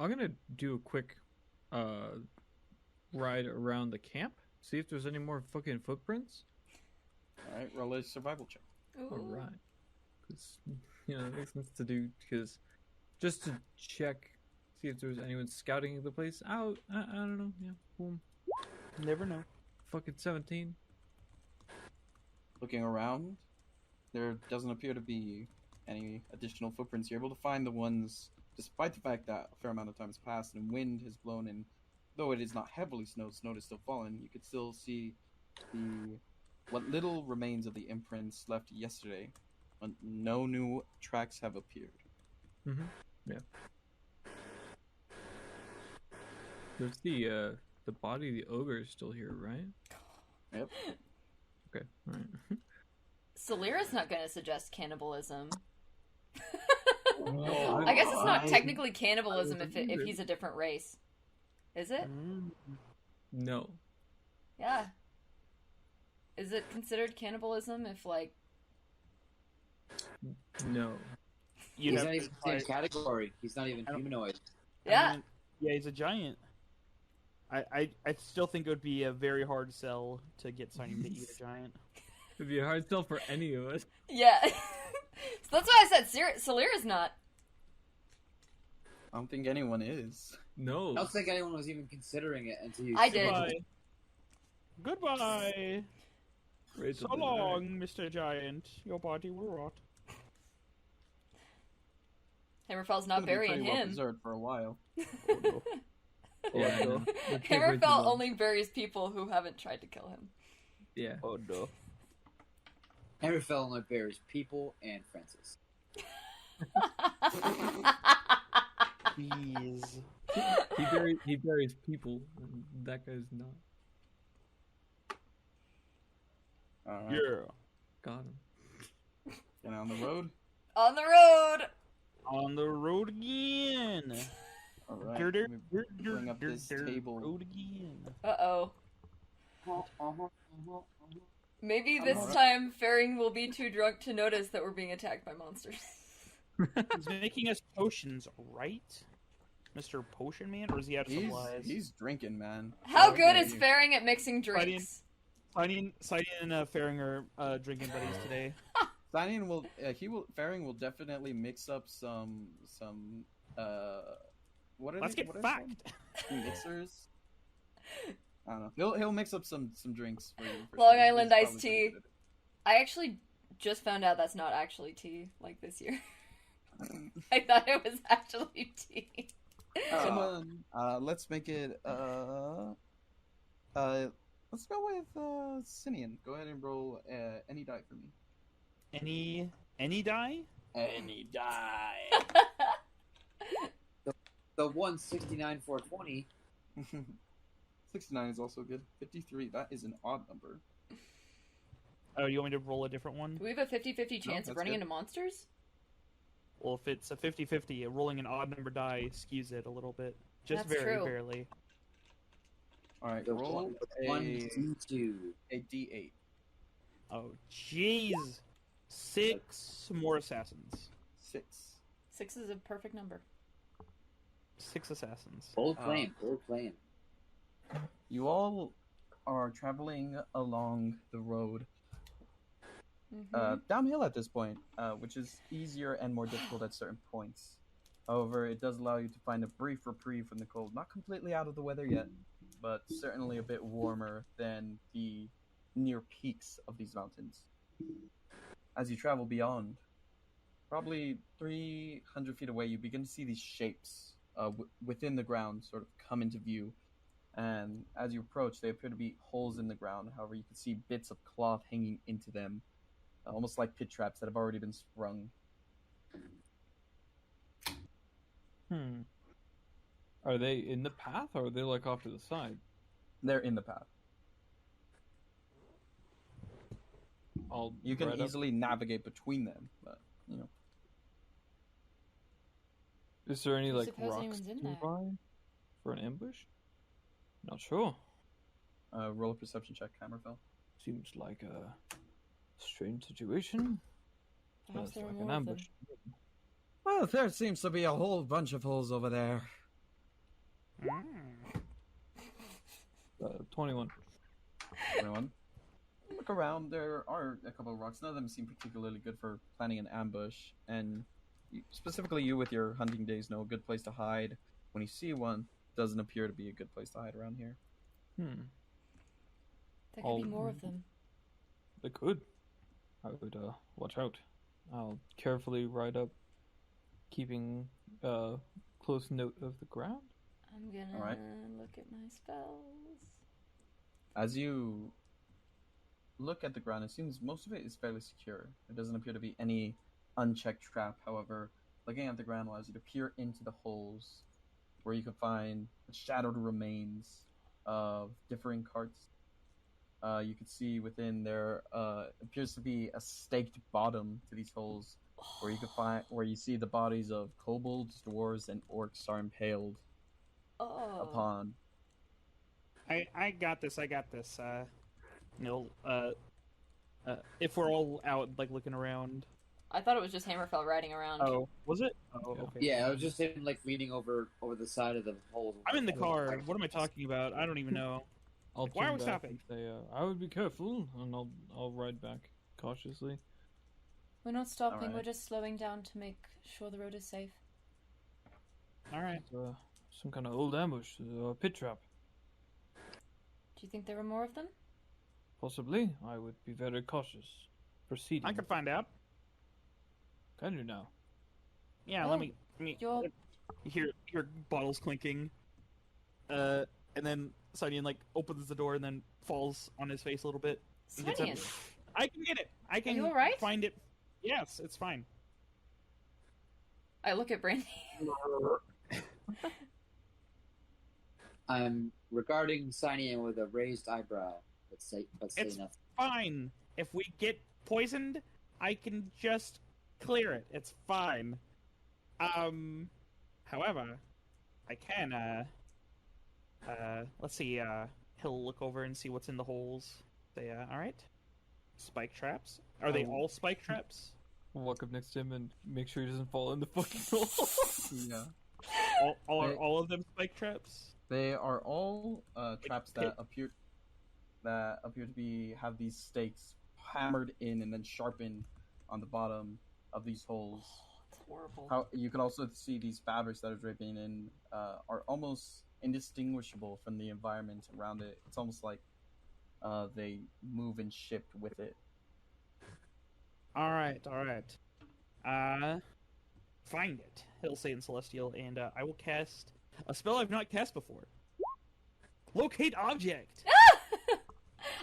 S5: I'm gonna do a quick ride around the camp, see if there's any more fucking footprints.
S1: All right, roll a survival check.
S2: Ooh.
S5: All right, because it makes sense to do, because just to check, see if there's anyone scouting the place out. I don't know. Yeah, boom.
S3: Never know.
S5: Fucking 17.
S1: Looking around, there doesn't appear to be any additional footprints. You're able to find the ones, despite the fact that a fair amount of time has passed and wind has blown in. Though it is not heavily snowed, snow is still falling. You could still see what little remains of the imprints left yesterday, but no new tracks have appeared.
S5: Mm-hmm. Yeah. There's the body of the ogre is still here, right?
S1: Yep.
S5: Okay. All right.
S2: Silyra's not going to suggest cannibalism.
S5: No,
S2: I guess it's not
S5: I-
S2: technically cannibalism
S5: I
S2: if
S5: wouldn't either.
S2: he's a different race. Is it?
S5: No.
S2: Yeah. Is it considered cannibalism if, like...
S5: No.
S3: You'd
S4: He's
S3: have
S4: not
S3: to
S4: even the same
S3: fight-
S4: category. He's not even
S3: I don't-
S4: humanoid.
S2: Yeah.
S3: I mean, yeah, he's a giant. I still think it would be a very hard sell to get Sihnion to eat a giant.
S5: It'd be a hard sell for any of us.
S2: Yeah. So that's why I said Silyra's not.
S1: I don't think anyone is.
S5: No.
S4: I don't think anyone was even considering it until you
S2: I
S4: said
S2: did.
S4: it.
S3: Goodbye.
S5: Rachel
S3: So
S5: did.
S3: long, Mr. Giant. Your body will rot.
S2: Hammerfell's
S1: It's
S2: not
S1: gonna be
S2: burying
S1: pretty well
S2: him.
S1: preserved for a while.
S5: Yeah, I know. We'll take Rachel
S2: Hammerfell
S5: then.
S2: only buries people who haven't tried to kill him.
S5: Yeah.
S3: Oh no.
S4: Hammerfell only bears people and Francis.
S3: Please.
S5: He buries people, and that guy's not.
S1: All right.
S3: Yeah.
S5: Got him.
S1: Get on the road.
S2: On the road!
S3: On the road again.
S1: All right.
S3: Dirt,
S1: let me
S3: dirt,
S1: bring up
S3: dirt,
S1: this
S3: dirt,
S1: table.
S3: Road again.
S2: Uh-oh. Maybe this
S1: Alright.
S2: time Ferring will be too drunk to notice that we're being attacked by monsters.
S3: He's making us potions, right? Mr. Potion Man? Or is he out of supplies?
S1: He's drinking, man.
S2: How
S1: How
S2: good
S1: dare
S2: is
S1: you.
S2: Ferring at mixing drinks?
S3: Sihnion and Ferring are drinking buddies today.
S1: Ferring will definitely mix up some what are
S3: Let's
S1: they?
S3: get
S1: What are
S3: fact.
S1: they called? Mixers. I don't know. He'll mix up some drinks for you. For
S2: Long
S1: sure.
S2: Island
S1: He's
S2: iced
S1: probably
S2: tea.
S1: pretty good
S2: I actually just found out that's not actually tea, like this year.
S1: at it.
S2: I thought it was actually tea.
S1: Come on. Let's make it. Let's go with Sihnion. Go ahead and roll any die for me.
S3: Any die?
S1: Any die.
S4: The 169 420.
S1: 69 is also good. 53. That is an odd number.
S3: Oh, you want me to roll a different one?
S2: Do we have a 50-50 chance of
S1: that's
S2: running
S1: good.
S2: into monsters?
S3: Well, if it's a 50-50, rolling an odd number die skews it a little bit. Just
S2: That's
S3: very
S2: true.
S3: barely.
S1: All right,
S4: The
S1: roll
S4: one
S1: a
S4: D2.
S1: D8.
S3: Oh, jeez. 6 more assassins.
S1: 6.
S2: 6 is a perfect number.
S3: 6 assassins.
S4: Bold claim. Bold claim.
S1: You all are traveling along the road downhill at this point, which is easier and more difficult at certain points. However, it does allow you to find a brief reprieve from the cold. Not completely out of the weather yet, but certainly a bit warmer than the near peaks of these mountains. As you travel beyond, probably 300 feet away, you begin to see these shapes within the ground sort of come into view. And as you approach, they appear to be holes in the ground. However, you can see bits of cloth hanging into them, almost like pit traps that have already been sprung.
S5: Are they in the path, or are they like off to the side?
S1: They're in the path. You can
S5: right
S1: easily navigate between them, but you know.
S5: Is there any
S2: I
S5: like
S2: suppose
S5: rocks
S2: anyone's in there.
S5: nearby for an ambush? Not sure.
S1: Roll a perception check, Hammerfell.
S5: Seems like a strange situation.
S2: Perhaps there are
S5: like
S2: more
S5: an
S2: of
S5: ambush.
S2: them.
S1: Well, there seems to be a whole bunch of holes over there.
S5: 21.
S1: 21. Look around. There are a couple of rocks. None of them seem particularly good for planning an ambush. And specifically, you with your hunting days know a good place to hide. When you see one, doesn't appear to be a good place to hide around here.
S2: There could be more of them.
S5: They could. I would watch out. I'll carefully ride up, keeping close note of the ground.
S2: I'm gonna
S1: Alright.
S2: look at my spells.
S1: As you look at the ground, it seems most of it is fairly secure. There doesn't appear to be any unchecked trap. However, looking at the ground allows you to peer into the holes where you can find shadowed remains of differing carts. You can see within there appears to be a staked bottom to these holes, where you see the bodies of kobolds, dwarves, and orcs are impaled upon.
S3: I got this. If we're all out like looking around.
S2: I thought it was just Hammerfell riding around.
S3: Oh, was it? Oh, okay.
S4: Yeah, I was just him like leaning over the side of the hole.
S3: I'm in the car. What am I talking about? I don't even know. Why are we stopping?
S5: Say, I would be careful, and I'll ride back cautiously.
S2: We're not stopping.
S1: Alright.
S2: We're just slowing down to make sure the road is safe.
S3: All right.
S5: Some kind of old ambush, a pit trap.
S2: Do you think there are more of them?
S5: Possibly. I would be very cautious. Proceeding.
S3: I can find out.
S5: Can you now?
S3: Yeah,
S2: Oh,
S3: let me.
S2: you're-
S3: You hear bottles clinking, and then Sihnion like opens the door and then falls on his face a little bit. and gets up.
S2: Sihnion,
S3: I can get it. I can
S2: you alright?
S3: find it. Yes, it's fine.
S2: I look at Brandy.
S4: I'm regarding Sihnion with a raised eyebrow, but say
S3: It's
S4: nothing.
S3: fine. If we get poisoned, I can just clear it. It's fine. However, I can, let's see, he'll look over and see what's in the holes. Say, alright. Spike traps? Are they all spike traps?
S5: I'll walk up next to him and make sure he doesn't fall in the fucking hole.
S1: Yeah.
S3: All of them spike traps?
S1: They are all traps that appear to have these stakes hammered in and then sharpened on the bottom of these holes.
S2: It's horrible.
S1: How you can also see these fabrics that are draping in are almost indistinguishable from the environment around it. It's almost like they move and shift with it.
S3: Alright. Find it, he'll say in Celestial, and I will cast a spell I've not cast before. Locate object!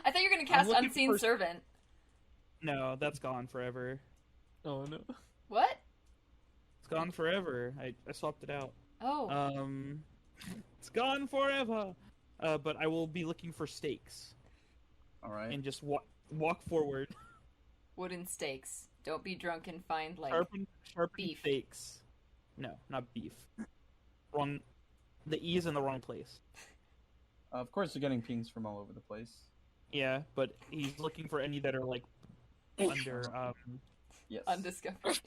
S2: I thought you were gonna cast
S3: looking
S2: Unseen
S3: for-
S2: Servant.
S3: No, that's gone forever.
S5: Oh no.
S2: What?
S3: It's gone forever. I swapped it out.
S2: Oh.
S3: It's gone forever. But I will be looking for stakes
S1: All right.
S3: and just walk forward.
S2: Wooden stakes. Don't be drunk and find, like,
S3: Sharpen
S2: beef.
S3: stakes. No, not beef. Wrong. The E is in the wrong place.
S1: Of course, you're getting pings from all over the place.
S3: Yeah, but he's looking for any that are like under
S1: Yes.
S2: undiscovered.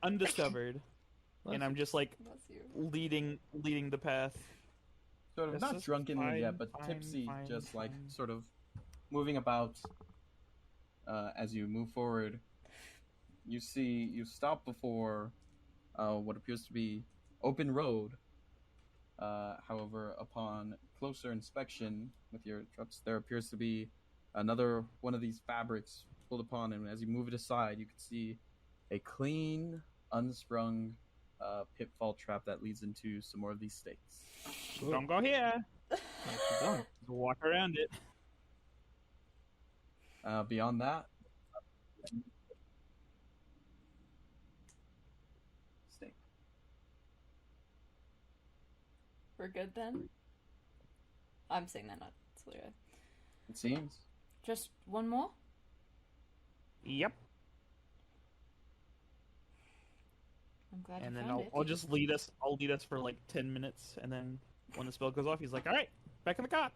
S3: undiscovered, and I'm just like
S2: Bless you.
S3: leading the path.
S1: Sort of
S3: This
S1: not
S3: is
S1: drunkenly yet, but
S3: fine,
S1: tipsy,
S3: fine,
S1: just like
S3: fine.
S1: sort of moving about as you move forward. You stop before what appears to be open road. However, upon closer inspection with your traps, there appears to be another one of these fabrics pulled upon, and as you move it aside, you can see a clean, unsprung pitfall trap that leads into some more of these stakes.
S3: Don't go here. Don't walk around it.
S1: Beyond that, stake.
S2: We're good then? I'm saying that, not Silyra.
S1: It seems.
S2: Just one more?
S3: Yep.
S2: I'm glad
S3: And
S2: you
S3: then
S2: found it.
S3: I'll just lead us. I'll lead us for like 10 minutes, and then when the spell goes off, he's like, "All right, back in the cot."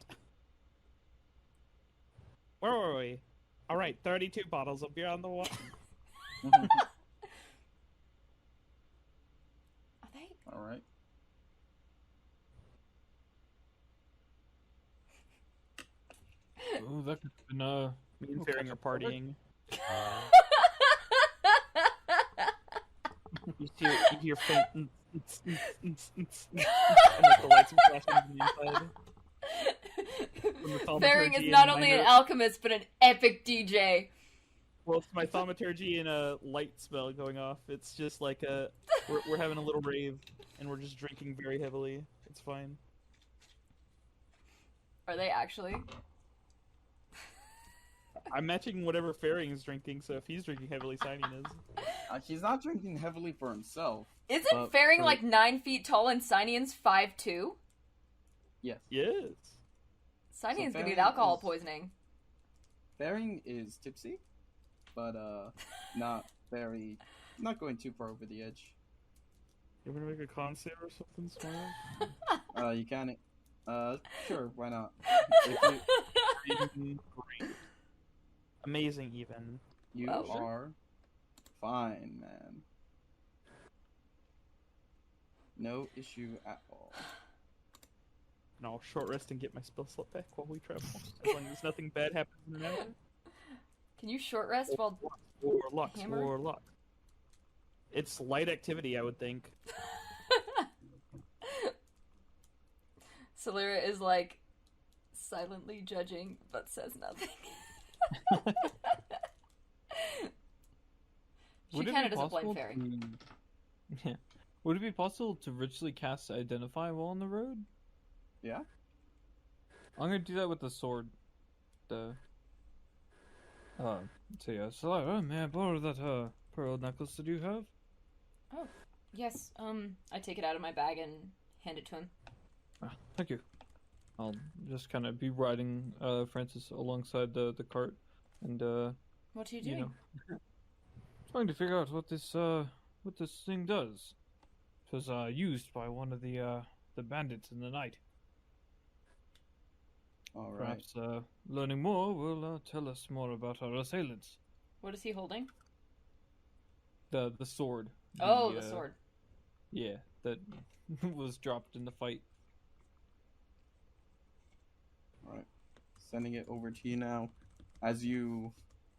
S3: Where were we? All right, 32 bottles of beer on the wall.
S2: Are they?
S1: All right.
S5: Oh, that could have been
S3: Me and Ferring are partying. You hear faint, and like the lights are flashing from the inside. From the
S2: Ferring is
S3: thaumaturgy
S2: not
S3: and
S2: only an
S3: minor-
S2: alchemist, but an epic DJ.
S3: Well, it's my thaumaturgy and a light spell going off. It's just like we're having a little rave, and we're just drinking very heavily. It's fine.
S2: Are they actually?
S3: I'm matching whatever Ferring is drinking, so if he's drinking heavily, Sihnion is.
S1: He's not drinking heavily for himself.
S2: Isn't
S1: But
S2: Ferring
S1: for-
S2: like 9 feet tall and Sinion's 5'2"?
S1: Yes.
S3: Yes.
S2: Sinion's gonna
S1: Ferring
S2: get alcohol
S1: is-
S2: poisoning.
S1: Ferring is tipsy, but not going too far over the edge.
S3: You want to make a con save or something smart?
S1: You can. Sure, why not?
S3: Great. Amazing, even.
S1: You
S2: Well, sure.
S1: are fine, man. No issue at all.
S3: And I'll short rest and get my spell slot back while we travel. As long as nothing bad happens in the hour.
S2: Can you short rest while...
S3: Warlocks,
S2: Hammer?
S3: warlock. It's light activity, I would think.
S2: Silyra is like silently judging but says nothing. She
S5: Would it
S2: kind of
S5: be
S2: doesn't blame
S5: possible
S2: Ferring.
S5: to... Yeah. Would it be possible to ritually cast Identify while on the road?
S1: Yeah?
S5: I'm gonna do that with the sword. So yeah, Silyra, may I borrow that pearl necklace that you have?
S2: Oh, yes. I take it out of my bag and hand it to him.
S5: Ah, thank you. I'll just kind of be riding Francis alongside the cart, and
S2: What are you doing?
S5: you know, trying to figure out what this thing does. It was used by one of the bandits in the night.
S1: All right.
S5: Perhaps learning more will tell us more about our assailants.
S2: What is he holding?
S5: The sword.
S2: Oh, the sword.
S5: Yeah, that was dropped in the fight.
S1: All right. Sending it over to you now. As you,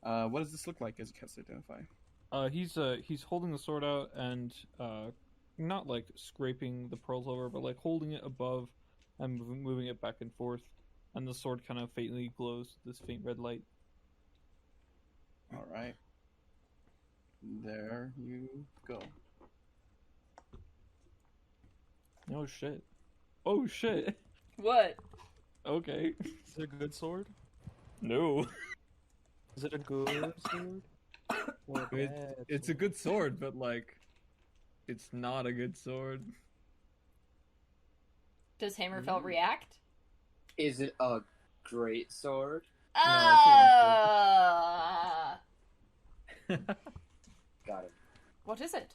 S1: what does this look like as you cast Identify?
S5: He's holding the sword out and not like scraping the pearls over, but like holding it above and moving it back and forth, and the sword kind of faintly glows with this faint red light.
S1: All right. There you go.
S5: Oh shit! Oh shit!
S2: What?
S5: Okay.
S3: Is it a good sword?
S5: No.
S3: Is it a good sword? Or a bad
S5: It's a
S3: sword?
S5: good sword, but like, it's not a good sword.
S2: Does Hammerfell react?
S4: Is it a great sword? Got it.
S2: What is it?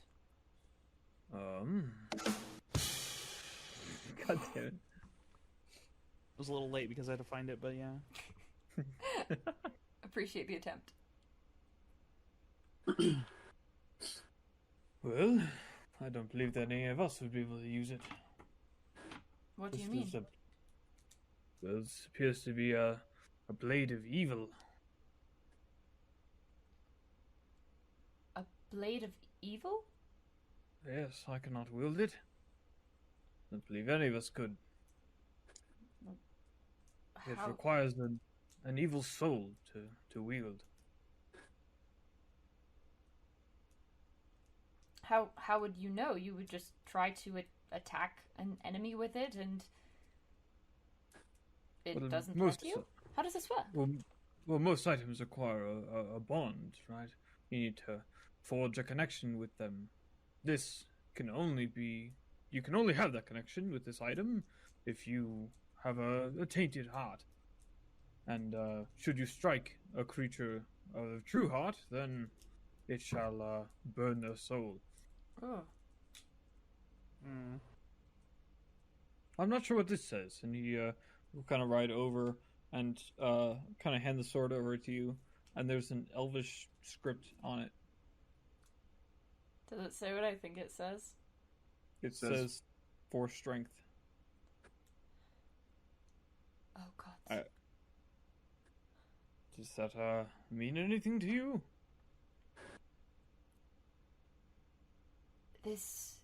S5: God damn it.
S3: It was a little late because I had to find it, but yeah.
S2: Appreciate the attempt.
S5: Well, I don't believe that any of us would be able to use it.
S2: What do you
S5: This
S2: mean?
S5: This appears to be a blade of evil.
S2: A blade of evil?
S5: Yes, I cannot wield it. Don't believe any of us could. It
S2: How?
S5: requires the an evil soul to wield.
S2: How would you know? You would just try to attack an enemy with it, and it doesn't hurt you? How does this work?
S5: Well, most items require a bond, right? You need to forge a connection with them. This can only be... You can only have that connection with this item if you have a tainted heart. And should you strike a creature of true heart, then it shall burn their soul.
S2: Oh.
S5: I'm not sure what this says. And he will kind of ride over and kind of hand the sword over to you. And there's an elvish script on it.
S2: Does it say what I think it says?
S5: It says for strength.
S2: Oh, God.
S5: Does that mean anything to you?
S2: This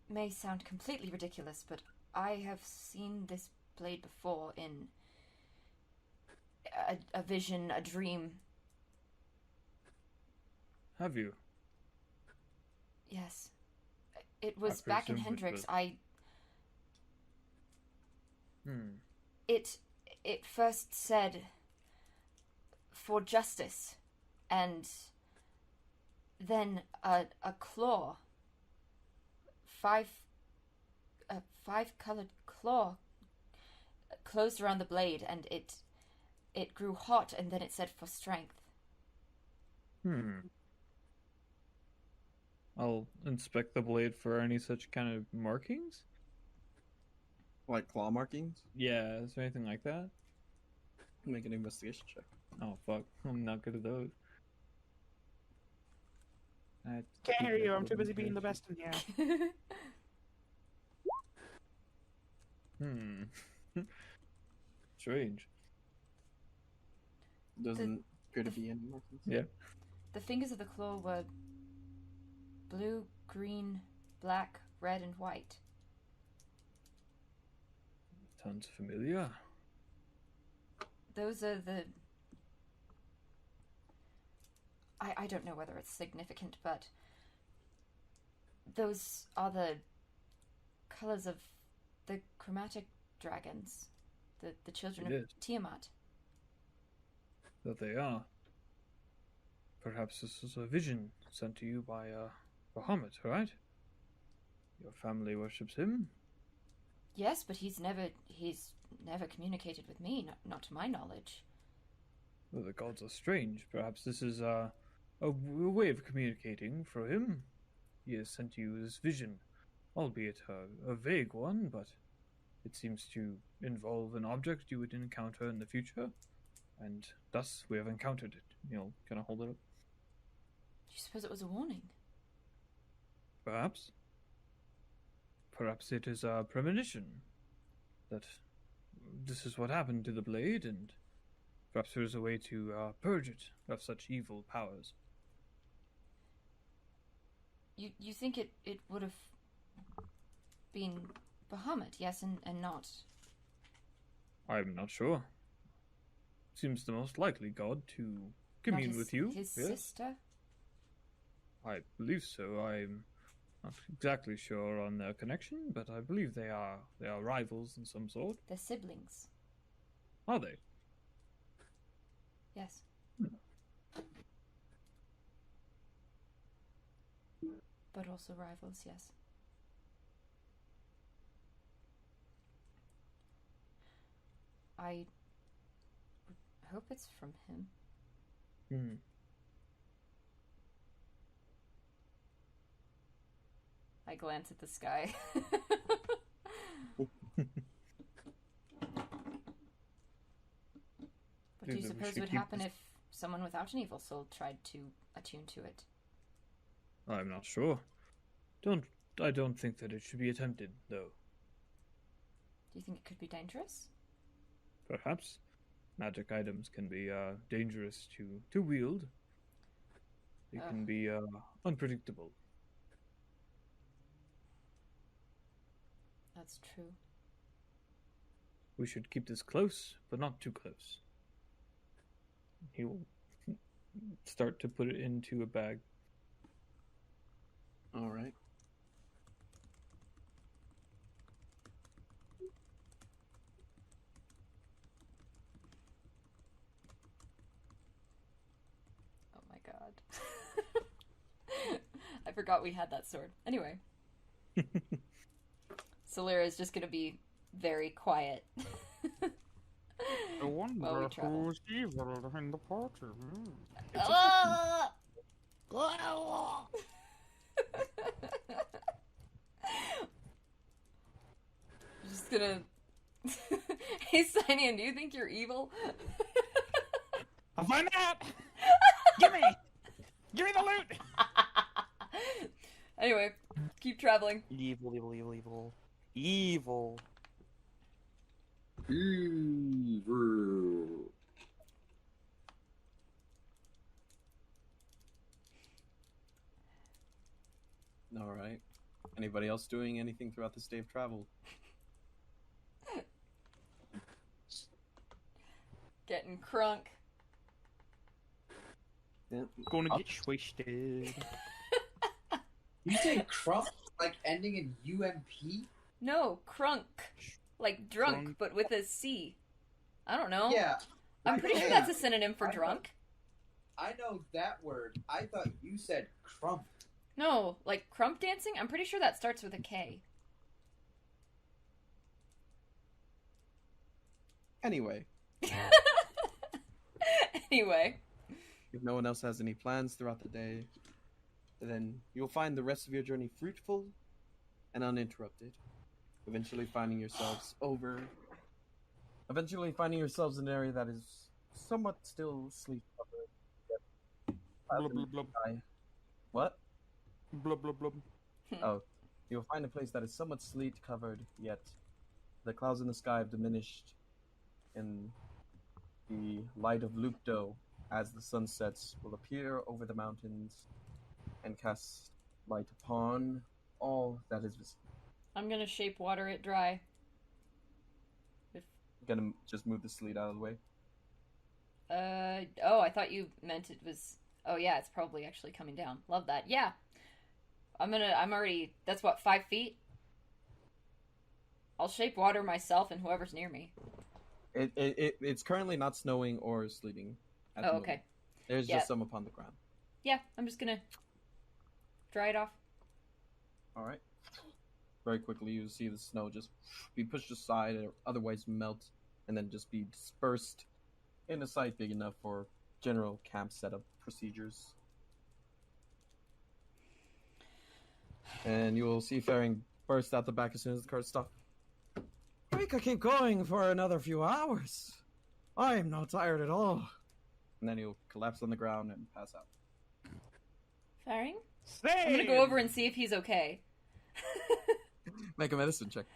S2: may sound completely ridiculous, but I have seen this blade before in a vision, a dream.
S5: Have you?
S2: Yes. It was back in Hendrix. It first said for justice, and then a claw, five colored claw, closed around the blade, and it grew hot, and then it said for strength.
S5: I'll inspect the blade for any such kind of markings.
S1: Like claw markings?
S5: Yeah, is there anything like that?
S1: Make an investigation check.
S5: Oh, fuck. I'm not good at those.
S3: Can't hear you. I'm too busy being the best in here.
S5: Strange.
S1: Doesn't appear to be any markings.
S5: Yeah.
S2: The fingers of the claw were blue, green, black, red, and white.
S5: Sounds familiar.
S2: Those are the... I don't know whether it's significant, but those are the colors of the chromatic dragons, the children of Tiamat.
S5: That they are. Perhaps this is a vision sent to you by Bahamut, right? Your family worships him?
S2: Yes, but he's never communicated with me, not to my knowledge.
S5: Well, the gods are strange. Perhaps this is a way of communicating for him. He has sent you this vision, albeit a vague one, but it seems to involve an object you would encounter in the future, and thus we have encountered it. Can I hold it up?
S2: Do you suppose it was a warning?
S5: Perhaps. Perhaps it is a premonition that this is what happened to the blade, and perhaps there is a way to purge it of such evil powers.
S2: You think it would have been Bahamut, yes, and not?
S5: I'm not sure. Seems the most likely god to commune with you.
S2: His
S5: yes?
S2: sister?
S5: I believe so. I'm not exactly sure on their connection, but I believe they are rivals in some sort.
S2: They're siblings.
S5: Are they?
S2: Yes. But also rivals, yes. I hope it's from him. I glance at the sky. What do you suppose would happen if someone without an evil soul tried to attune to it?
S5: I'm not sure. I don't think that it should be attempted, though.
S2: Do you think it could be dangerous?
S5: Perhaps. Magic items can be dangerous to wield. They can be unpredictable.
S2: That's true.
S5: We should keep this close, but not too close. He will start to put it into a bag.
S1: All right.
S2: Oh my god. I forgot we had that sword. Anyway. Silyra is just gonna be very quiet.
S3: I wonder
S2: While we travel.
S3: who's evil in the party.
S2: Ah! Just gonna. Hey, Sihnion, do you think you're evil?
S3: I'll find out! Give me the loot!
S2: Anyway, keep traveling.
S3: Evil, evil, evil, evil. Evil.
S4: Evil.
S1: All right. Anybody else doing anything throughout this day of travel?
S2: Getting crunk.
S1: Yeah.
S3: Gonna get wasted.
S4: You say crump like ending in UMP?
S2: No, crunk. Like drunk,
S3: Crunk.
S2: but with a C. I don't know.
S4: Yeah.
S2: I'm pretty sure that's a synonym for
S4: I
S2: drunk.
S4: I know that word. I thought you said crump.
S2: No, like crump dancing? I'm pretty sure that starts with a K.
S1: Anyway,
S2: Anyway.
S1: if no one else has any plans throughout the day, then you'll find the rest of your journey fruitful and uninterrupted. Eventually finding yourselves in an area that is somewhat still sleep covered.
S3: Blub, blub, blub.
S1: What?
S3: Blub, blub, blub.
S1: Oh, you'll find a place that is somewhat sleet covered, yet the clouds in the sky have diminished in the light of Lupto as the sun sets will appear over the mountains and cast light upon all that is visible.
S2: I'm gonna shape water it dry.
S1: Gonna just move the sleet out of the way.
S2: Oh, I thought you meant it was... Oh yeah, it's probably actually coming down. Love that. Yeah. I'm already... That's what, 5 feet? I'll shape water myself and whoever's near me.
S1: It's currently not snowing or sleeting at the
S2: Oh,
S1: moment.
S2: okay.
S1: There's
S2: Yeah.
S1: just some upon the ground.
S2: Yeah, I'm just gonna dry it off.
S1: Alright. Very quickly you see the snow just be pushed aside or otherwise melt and then just be dispersed in a site big enough for general camp setup procedures. And you will see Ferring burst out the back as soon as the cart stops. We could keep going for another few hours. I am not tired at all. And then he'll collapse on the ground and pass out.
S2: Ferring?
S3: Same!
S2: I'm gonna go over and see if he's okay.
S1: Make a medicine check.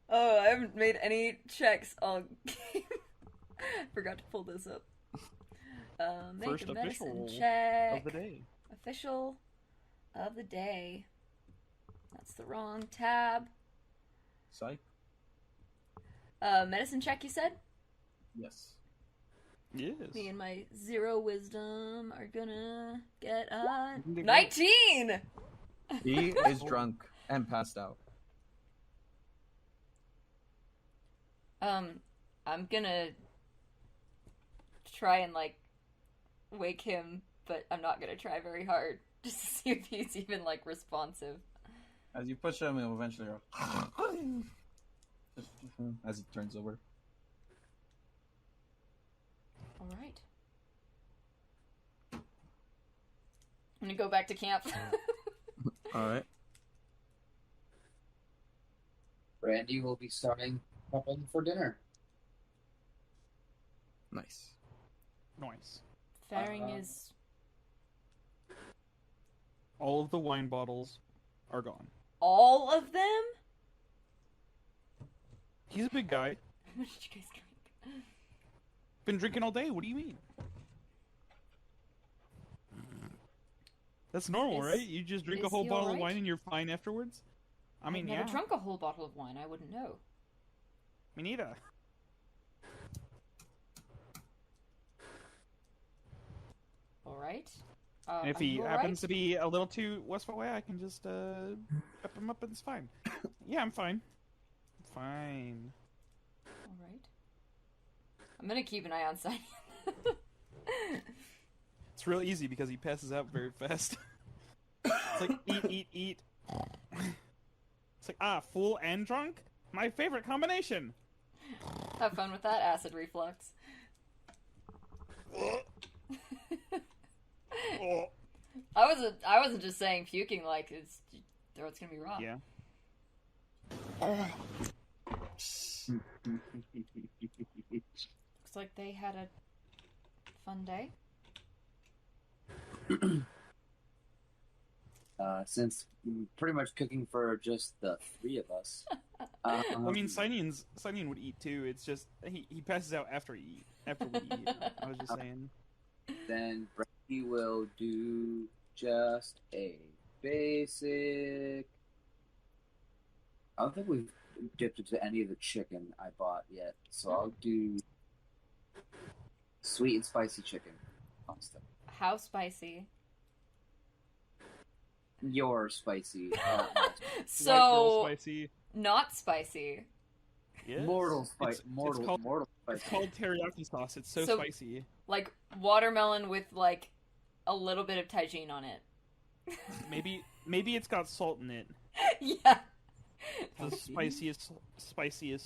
S2: Oh, I haven't made any checks all game. Forgot to pull this up. Make
S3: First
S2: a medicine
S3: official
S2: check.
S3: of the day.
S2: Official of the day. That's the wrong tab.
S1: Psych?
S2: Medicine check, you said?
S1: Yes.
S3: Yes.
S2: Me and my 0 wisdom are gonna get a 19!
S1: He is drunk and passed out.
S2: I'm gonna try and, like, wake him, but I'm not gonna try very hard, just to see if he's even, like, responsive.
S1: As you push him, he'll eventually go as he turns over.
S2: Alright. I'm gonna go back to camp.
S1: Alright.
S4: Brandy will be starting prepping for dinner.
S1: Nice.
S3: Nice.
S2: Ferring is...
S3: All of the wine bottles are gone.
S2: All of them?
S3: He's a big guy.
S2: What did you guys drink?
S3: Been drinking all day. What do you mean? That's normal,
S2: Is-
S3: right? You just drink a
S2: is
S3: whole
S2: he
S3: bottle of
S2: alright?
S3: wine and you're fine afterwards? I mean,
S2: I've never
S3: yeah.
S2: drunk a whole bottle of wine. I wouldn't know.
S3: Me neither.
S2: All right.
S3: And if
S2: are
S3: he
S2: you all
S3: happens to
S2: right?
S3: be a little too westful way, I can just pep him up and it's fine. Yeah, I'm fine. Fine.
S2: All right. I'm gonna keep an eye on Sihnion.
S3: It's real easy because he passes out very fast. It's like eat. It's like full and drunk? My favorite combination.
S2: Have fun with that acid reflux. I wasn't just saying puking like it's throat's gonna be raw.
S3: Yeah.
S2: Looks like they had a fun day.
S4: Since pretty much cooking for just the three of us.
S3: I mean, Sihnion would eat too. It's just he passes out after we eat. I was just saying.
S4: Then Brandy will do just a basic. I don't think we've dipped into any of the chicken I bought yet, so I'll do sweet and spicy chicken. Constant.
S2: How spicy?
S4: Your spicy.
S2: So
S3: White girl spicy.
S2: not spicy.
S3: Yes.
S4: Mortal spicy.
S3: It's
S4: Mortal spicy.
S3: It's called teriyaki sauce. It's so
S2: So-
S3: spicy.
S2: Like watermelon with like a little bit of tagine on it.
S3: Maybe it's got salt in it.
S2: Yeah.
S3: The spiciest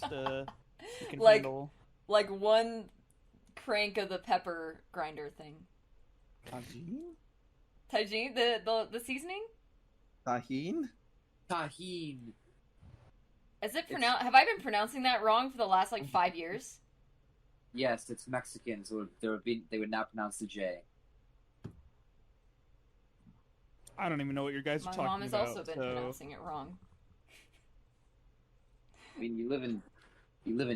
S3: you can
S2: Like-
S3: handle.
S2: Like one crank of the pepper grinder thing. Tagine? The seasoning?
S1: Tahine?
S4: Tahine.
S2: Is it pronounced? Have I been pronouncing that wrong for the last like 5 years?
S4: Yes, it's Mexican, so they would not pronounce the J.
S3: I don't even know what your guys
S2: My
S3: are talking
S2: mom has
S3: about.
S2: also been
S3: so...
S2: pronouncing it wrong.
S4: I mean, you live in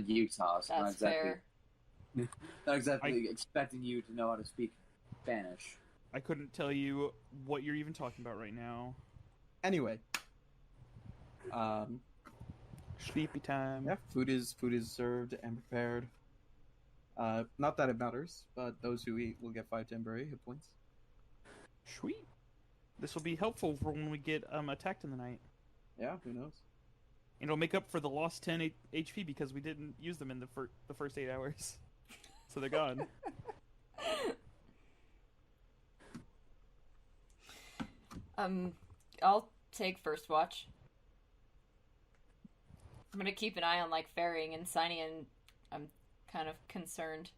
S4: Utah, so
S2: That's fair.
S4: not exactly expecting you to know how to speak Spanish.
S3: I couldn't tell you what you're even talking about right now.
S1: Anyway.
S3: Sleepy time.
S1: Yeah, food is served and prepared. Not that it matters, but those who eat will get 5 temporary hit points.
S3: Sweet. This will be helpful for when we get attacked in the night.
S1: Yeah, who knows?
S3: And it'll make up for the lost 10 HP because we didn't use them in the first 8 hours. So they're gone.
S2: I'll take first watch. I'm gonna keep an eye on like Ferring and Sihnion. I'm kind of concerned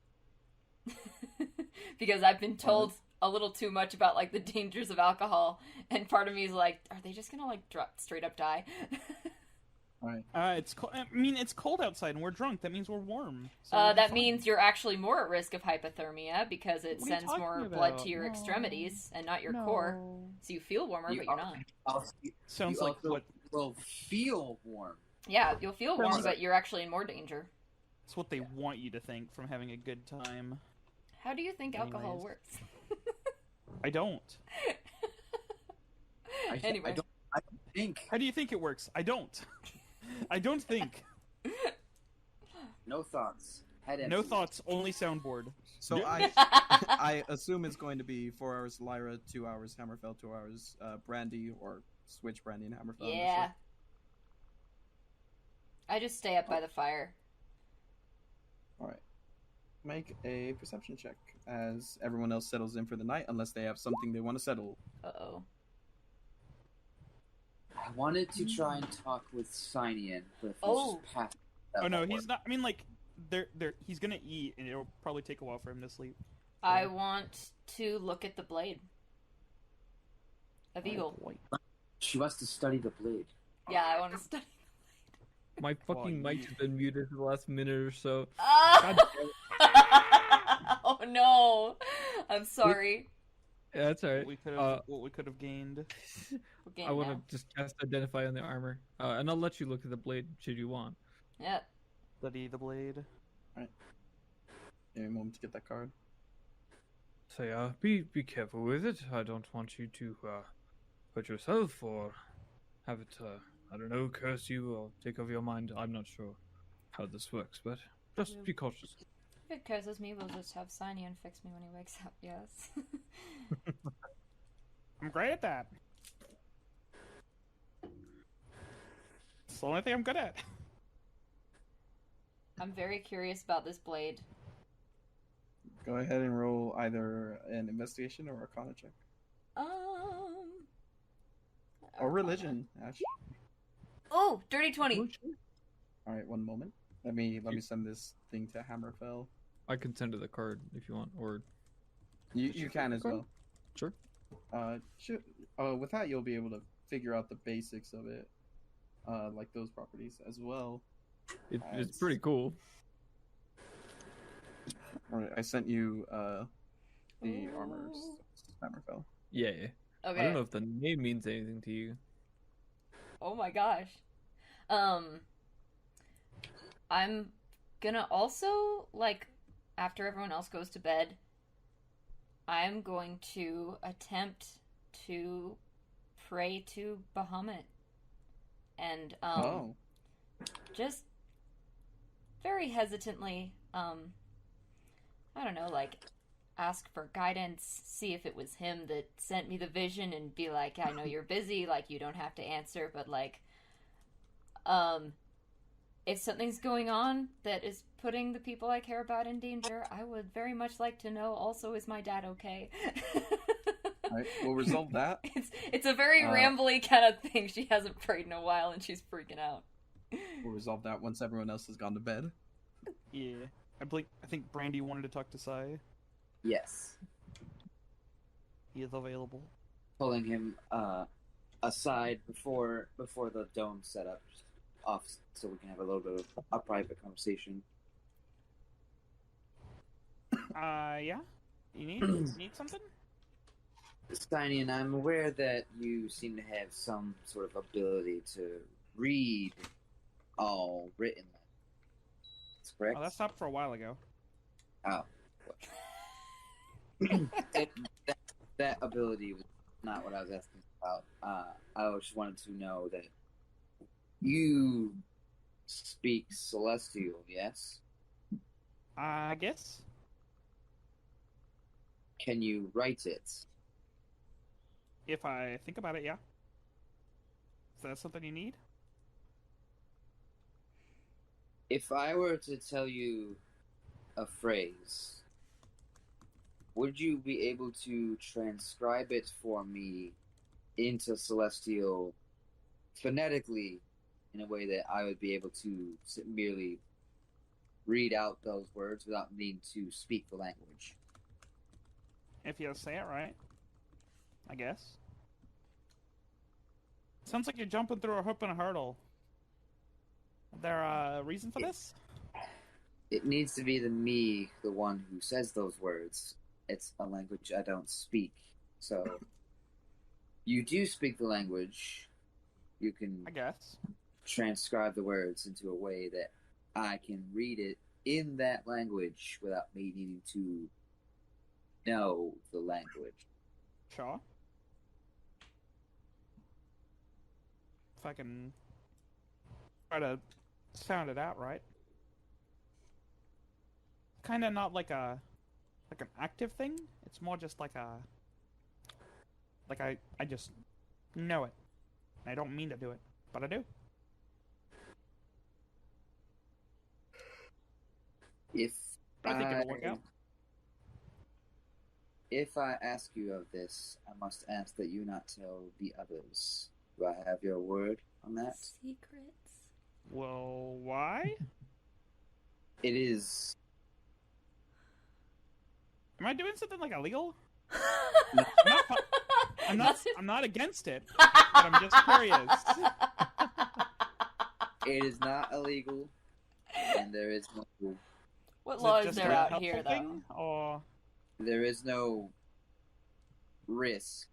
S2: because I've been told a little too much about like the dangers of alcohol, and part of me is like, are they just gonna like straight up die?
S1: Alright.
S3: It's cold. I mean, it's cold outside and we're drunk. That means we're warm. So
S2: That
S3: fine.
S2: means you're actually more at risk of hypothermia because it
S3: What are you
S2: sends more
S3: talking
S2: blood
S3: about?
S2: to your
S3: No.
S2: extremities and not your core, so you feel warmer, but you're not.
S3: Sounds
S4: you
S3: like
S4: also
S3: what
S4: will feel warm.
S2: Yeah, you'll feel warm,
S3: Sounds-
S2: but you're actually in more danger.
S3: it's what they want you to think from having a good time.
S2: How do you think alcohol
S3: Anyways.
S2: works?
S3: I don't.
S2: Anyway.
S4: I don't think.
S3: How do you think it works? I don't. I don't think.
S4: No thoughts. Head
S3: No
S4: empty.
S3: thoughts, only soundboard.
S1: So
S3: Yeah.
S1: I assume it's going to be 4 hours Silyra, 2 hours Hammerfell, 2 hours Brandy, or switch Brandy and Hammerfell. I'm not
S2: Yeah.
S1: sure.
S2: I just stay up by the fire.
S1: Alright. Make a perception check as everyone else settles in for the night, unless they have something they want to settle.
S2: Uh-oh.
S4: I wanted to try and talk with Sihnion, but if
S2: Oh.
S4: just past
S3: Oh no, he's not. I mean, like, he's gonna eat, and it'll probably take a while for him to sleep.
S2: I want to look at the blade of evil.
S3: Boy.
S4: She wants to study the blade.
S2: Yeah, I want to study.
S5: My fucking
S3: Well,
S5: mic has been muted for the last minute or so.
S2: Oh no! I'm sorry.
S5: Yeah, that's alright.
S3: What we could have gained.
S2: Okay,
S5: I want
S2: now.
S5: to just cast Identify on the armor. And I'll let you look at the blade should you want.
S2: Yeah.
S3: Study the blade.
S1: Give me a moment to get that card.
S5: Say, be careful with it. I don't want you to hurt yourself or have it I don't know, curse you or take over your mind. I'm not sure how this works, but just be cautious.
S2: If it curses me, we'll just have Sihnion fix me when he wakes up, yes.
S3: I'm great at that. It's the only thing I'm good at.
S2: I'm very curious about this blade.
S1: Go ahead and roll either an investigation or arcana check. Or religion, actually.
S2: Oh, dirty 20.
S1: All right, one moment. Let me send this thing to Hammerfell.
S5: I can send her the card if you want, or
S1: You can as well.
S5: Sure.
S1: With that, you'll be able to figure out the basics of it, like those properties as well.
S5: It's pretty cool.
S1: All right, I sent you the armor, Hammerfell.
S5: Yeah.
S2: Okay.
S5: I don't know if the name means anything to you.
S2: Oh my gosh. I'm gonna also, like, after everyone else goes to bed, I'm going to attempt to pray to Bahamut. And, just very hesitantly, I don't know, like, ask for guidance, see if it was him that sent me the vision, and be like, I know you're busy, like, you don't have to answer, but, like, if something's going on that is putting the people I care about in danger, I would very much like to know, also, is my dad okay?
S1: Alright, we'll resolve that.
S2: It's a very rambly kind of thing. She hasn't prayed in a while, and she's freaking out.
S1: We'll resolve that once everyone else has gone to bed.
S3: Yeah. I think Brandy wanted to talk to Sai.
S4: Yes.
S3: He is available.
S4: Pulling him aside before the dome setup off, so we can have a little bit of a private conversation.
S3: Yeah? You need something?
S4: Sihnion, I'm aware that you seem to have some sort of ability to read all written. That's correct?
S3: Oh, that stopped for a while ago.
S4: Oh. that ability was not what I was asking about. I just wanted to know that you speak Celestial, yes?
S3: I guess.
S4: Can you write it?
S3: If I think about it, yeah. Is that something you need?
S4: If I were to tell you a phrase, would you be able to transcribe it for me into Celestial phonetically in a way that I would be able to merely read out those words without needing to speak the language?
S3: If you say it right. I guess. Sounds like you're jumping through a hoop and a hurdle. Is there a reason for this?
S4: It needs to be the one who says those words. It's a language I don't speak. So, you do speak the language. You can,
S3: I guess,
S4: transcribe the words into a way that I can read it in that language without me needing to know the language.
S3: Sure. If I can try to sound it out right. Kind of not like an active thing. It's more just like I just know it. I don't mean to do it, but I do. I think it'll work out.
S4: If I ask you of this, I must ask that you not tell the others. Do I have your word on that?
S2: Secrets.
S3: Well, why?
S4: It is.
S3: Am I doing something like illegal?
S4: No.
S3: I'm not against it, but I'm just curious.
S4: It is not illegal, and there is no.
S2: What law is
S3: just
S2: there
S3: a
S2: out
S3: helpful
S2: here,
S3: thing,
S2: though?
S3: or
S4: There is no risk,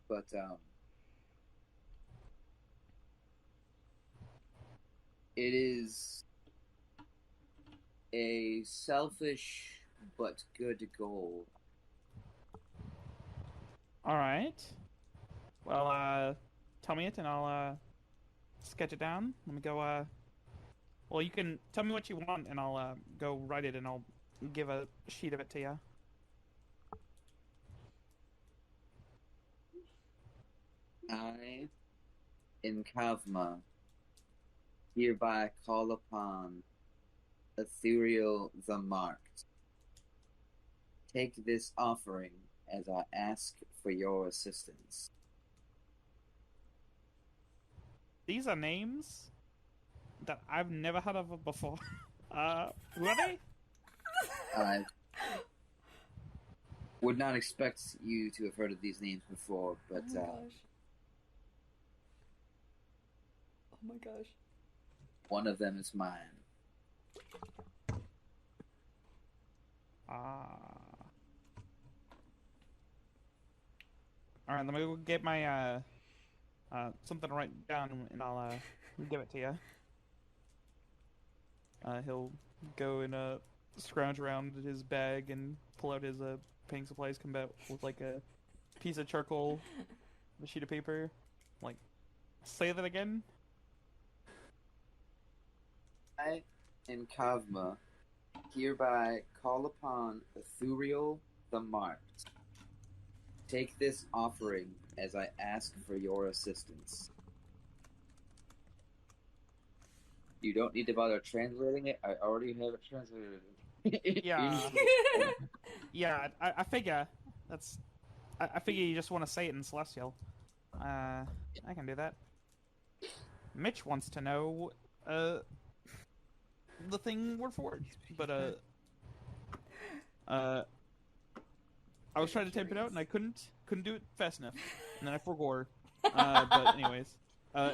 S4: but it is a selfish but good goal.
S3: all right. Well, tell me it, and I'll sketch it down. Let me go. Well, you can tell me what you want, and I'll go write it, and I'll give a sheet of it to you.
S4: I, in Kavma, hereby call upon Ethereal the Marked. Take this offering as I ask for your assistance.
S3: These are names that I've never heard of before. Who are they?
S4: I would not expect you to have heard of these names before, but
S2: Oh my gosh.
S4: one of them is mine.
S3: Alright, let me go get my, something to write down, and I'll, give it to you. He'll go and, scrounge around his bag and pull out his, painting supplies, come out with, like, a piece of charcoal, a sheet of paper. Like, say that again?
S4: I, in Kavma, hereby call upon Ethereal the Marked. Take this offering as I ask for your assistance. You don't need to bother translating it. I already have it translated.
S3: Yeah. Yeah, I figure. That's... I figure you just want to say it in Celestial. I can do that. Mitch wants to know, the thing word for word, but I was trying to type it out and I couldn't do it fast enough, and then I forgot. But anyways,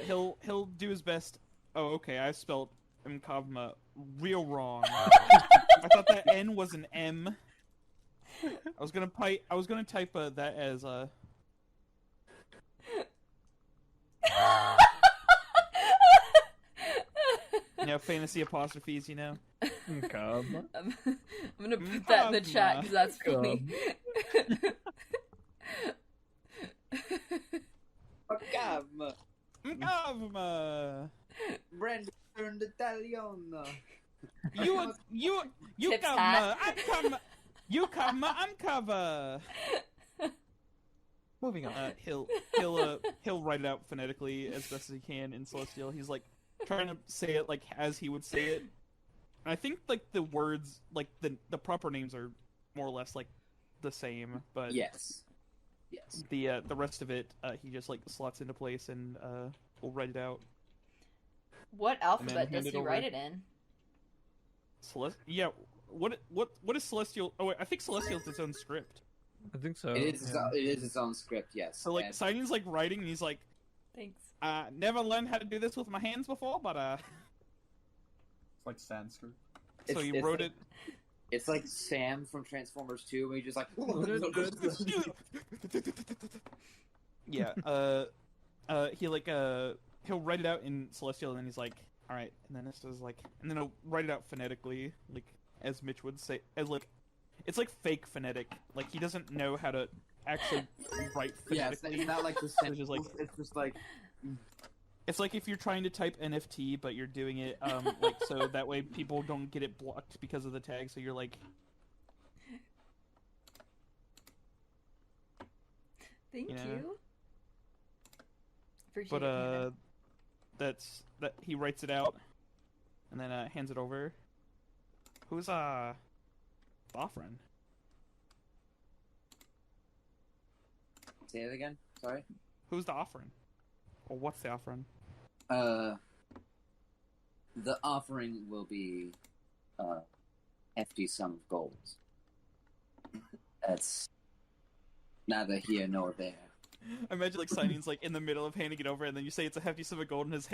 S3: he'll do his best. Oh, okay, I spelled Mkavma real wrong. I thought that N was an M. I was gonna type that as fantasy apostrophes, you know.
S5: Come.
S2: I'm gonna put that in the chat because that's funny.
S3: Mkavma.
S4: Brandy turned Italian.
S3: You
S2: Tips
S3: Kavma,
S2: hat.
S3: I'm Kavma. You Kavma, I'm Kava.
S1: Moving on.
S3: He'll write it out phonetically as best as he can in Celestial. He's like trying to say it like as he would say it. And I think like the words, like the proper names are more or less like the same, but
S4: Yes.
S3: the rest of it he just like slots into place and will write it out.
S2: What alphabet
S3: hand
S2: does
S3: it
S2: he
S3: over.
S2: write it in?
S3: Yeah. What is Celestial? Oh wait, I think Celestial is its own script.
S5: I think so.
S4: It is,
S5: yeah.
S4: it is its own script, yes.
S3: So like
S4: And
S3: Signing's like writing and he's like,
S2: Thanks.
S3: never learned how to do this with my hands before, but
S1: It's like Sanskrit.
S3: so he
S4: it's
S3: wrote
S4: like,
S3: it.
S4: It's like Sam from Transformers 2, where he's just like...
S3: Yeah, he like he'll write it out in Celestial and then he's like, all right, and then this is like, and then he'll write it out phonetically, like as Mitch would say, as like it's like fake phonetic, like he doesn't know how to actually write
S4: Yeah, it's
S3: phonetically.
S4: not like the
S3: So it's just like
S4: it's just like...
S3: it's like if you're trying to type NFT, but you're doing it like so that way people don't get it blocked because of the tag. So you're like,
S2: Thank
S3: Yeah.
S2: you. Appreciate
S3: but
S2: it.
S3: that he writes it out and then hands it over. Who's Boffrin?
S4: Say it again, sorry?
S3: Who's the offering? Or what's the offering?
S4: The offering will be hefty sum of gold. That's neither here nor there.
S3: I imagine like Signing's like in the middle of handing it over, and then you say it's a hefty sum of gold, and his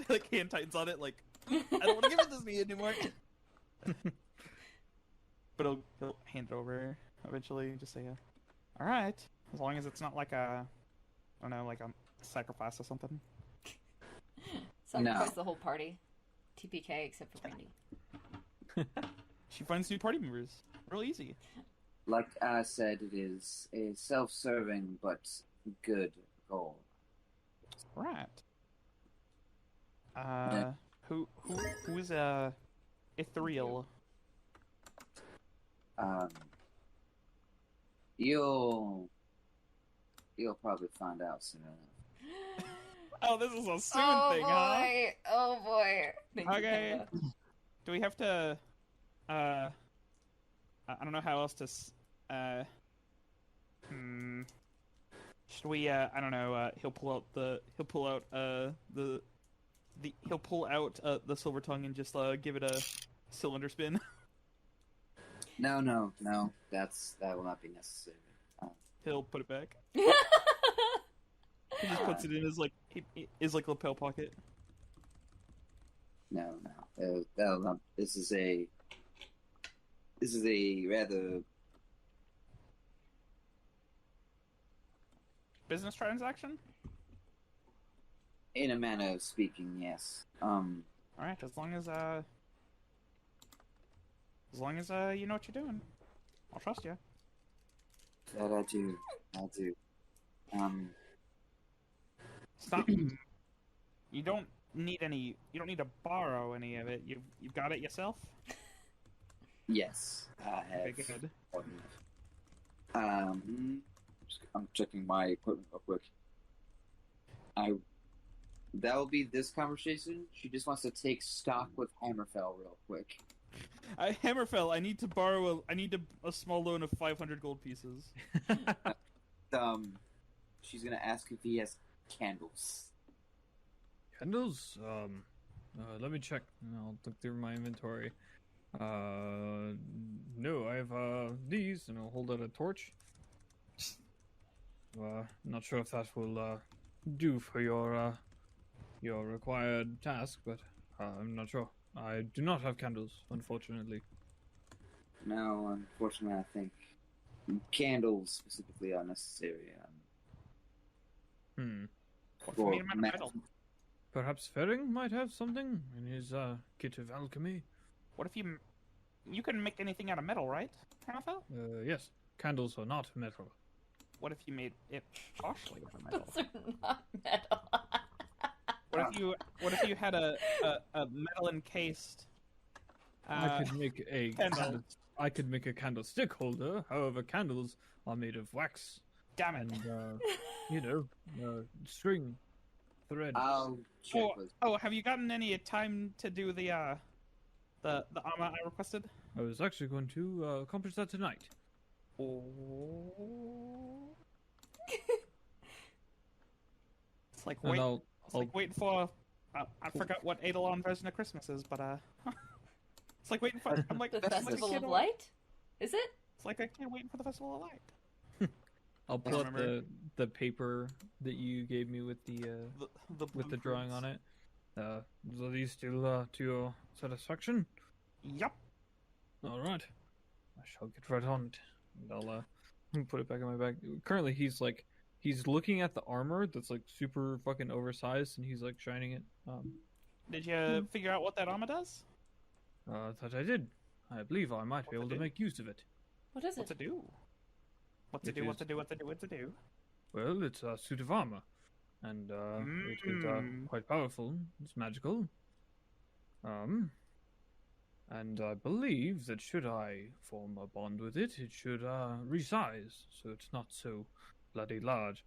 S3: like hand tightens on it, like I don't want to give it to me anymore. But he'll hand it over eventually. Just say, "All right," as long as it's not like a, I don't know, like a sacrifice or something.
S2: Sacrifice
S4: No.
S2: the whole party. TPK except for Brandy.
S3: She finds new party members real easy.
S4: Like I said, it is a self-serving but good goal.
S3: Right. Who is ethereal?
S4: You'll probably find out soon enough.
S3: Oh, this is a soon
S2: Oh
S3: thing,
S2: boy!
S3: huh?
S2: Oh boy! Thank you,
S3: Okay.
S2: Panda.
S3: Do we have to? I don't know how else to. Should we? I don't know. He'll pull out the silver tongue and just give it a cylinder spin.
S4: No. That will not be necessary.
S3: He'll put it back. He just puts it in his lapel pocket.
S4: No. That'll not. This is a rather
S3: Business transaction.
S4: in a manner of speaking, yes.
S3: All right, as long as you know what you're doing, I'll trust you.
S4: That I do.
S3: Stop. You don't need to borrow any of it. You've got it yourself.
S4: Yes, I have.
S3: Okay, good.
S4: I'm checking my equipment real quick. That will be this conversation. She just wants to take stock with Hammerfell real quick.
S3: Hammerfell, I need to borrow a small loan of 500 gold pieces.
S4: She's gonna ask if he has candles.
S5: Candles? Let me check. I'll look through my inventory. No, I have these, and I'll hold out a torch. Not sure if that will do for your required task, but I'm not sure. I do not have candles, unfortunately.
S4: No, unfortunately, I think candles specifically are necessary.
S3: What's made of metal?
S5: Perhaps Ferring might have something in his kit of alchemy.
S3: What if you can make anything out of metal, right, Hammerfell?
S5: Yes, candles are not metal.
S3: What if you made it partially out of metal?
S2: Those are not metal.
S3: What if you had a metal encased?
S5: I could make a
S3: candle.
S5: I could make a candlestick holder. However, candles are made of wax
S3: Damn it!
S5: and string, thread.
S4: I'll check with.
S3: Oh, have you gotten any time to do the armor I requested?
S5: I was actually going to accomplish that tonight.
S3: Oh. It's like
S5: And
S3: wait.
S5: I'll
S3: It's like waiting for. I forgot what Eidolon version of Christmas is, but it's like waiting for. I'm like
S2: The
S3: I'm like a
S2: Festival
S3: kid
S2: of Light? Is it?
S3: It's like a kid waiting for the Festival of Light.
S5: I'll pull up
S3: remember.
S5: the paper that you gave me with the with the drawing on it. Are these still to your satisfaction?
S3: Yup.
S5: All right, I shall get right on it. And I'll put it back in my bag. Currently, he's looking at the armor that's like super fucking oversized, and he's like shining it.
S3: Did you figure out what that armor does?
S5: That I did. I believe I might be able to make use of it.
S2: What is it?
S3: What's it do? What's it
S5: It
S3: do? What's
S5: is-
S3: it do? What's it do? What's it do?
S5: Well, it's a suit of armor, and it is quite powerful. It's magical. And I believe that should I form a bond with it, it should resize, so it's not so bloody large.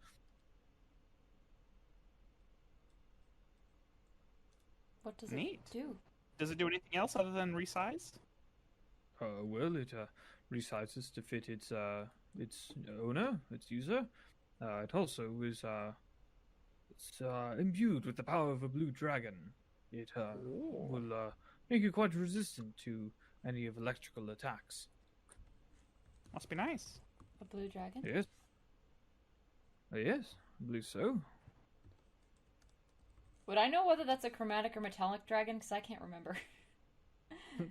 S2: What does
S3: Neat.
S2: it do?
S3: Does it do anything else other than resize?
S5: Well, it resizes to fit its owner, its user. It also is it's imbued with the power of a blue dragon. It will make you quite resistant to any of electrical attacks.
S3: Must be nice.
S2: A blue dragon?
S5: Yes. Yes, I believe so.
S2: Would I know whether that's a chromatic or metallic dragon? Because I can't remember.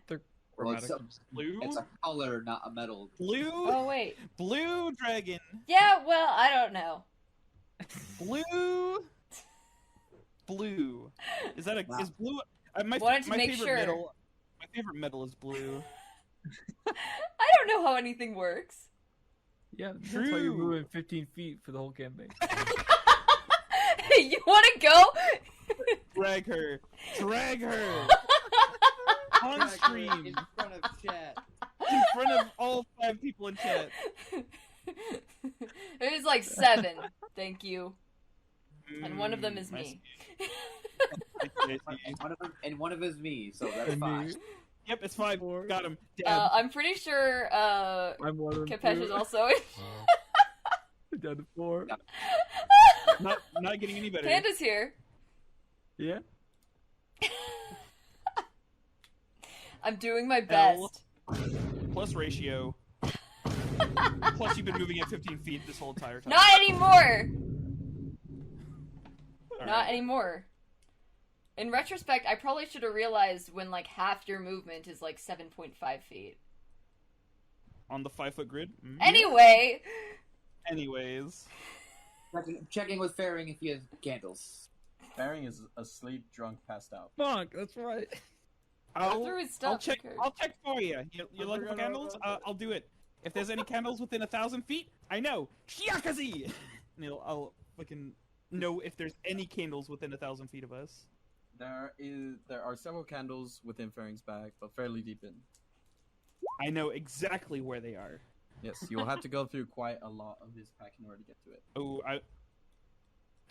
S5: They're
S4: Well, it's
S5: chromatic.
S3: Blue.
S4: it's a color, not a metal.
S3: Blue.
S2: Oh, wait.
S3: Blue dragon.
S2: Yeah, well, I don't know.
S3: Blue. Blue. Is that
S4: Wow.
S3: is blue? My
S2: Wanted to
S3: my
S2: make
S3: favorite
S2: sure.
S3: metal. My favorite metal is blue.
S2: I don't know how anything works.
S5: Yeah, that's why you're
S3: True.
S5: moving 15 feet for the whole campaign.
S2: Hey, you want to go?
S3: Drag her! Drag her! On stream!
S4: In front of chat.
S3: In front of all 5 people in chat.
S2: It was like 7. Thank you. And one of them is me.
S4: And one of them is me, so that's 5.
S3: Yep, it's 5. Got him.
S2: I'm pretty sure
S5: I'm one of
S2: Kapesh is also
S5: down to 4.
S3: Not getting any better.
S2: Panda's here.
S5: Yeah.
S2: I'm doing my best.
S3: Plus ratio. Plus you've been moving at 15 feet this whole entire time.
S2: Not anymore!
S3: All
S2: Not
S3: right.
S2: anymore. In retrospect, I probably should have realized when, like, half your movement is, like, 7.5 feet.
S3: On the 5-foot grid? Mm.
S2: Anyway!
S3: Anyways.
S4: Checking with Ferring if he has candles.
S1: Ferring is asleep, drunk, passed out.
S5: Fuck, that's right.
S2: Go through his stuff.
S3: I'll check.
S2: okay.
S3: I'll check for you. You're looking for candles? I'll do it. If there's any candles within 1,000 feet, I know. Shiakazi! And I'll fucking know if there's any candles within 1,000 feet of us.
S1: There are several candles within Ferring's bag, but fairly deep in.
S3: I know exactly where they are.
S1: Yes, you will have to go through quite a lot of his pack in order to get to it.
S3: Oh,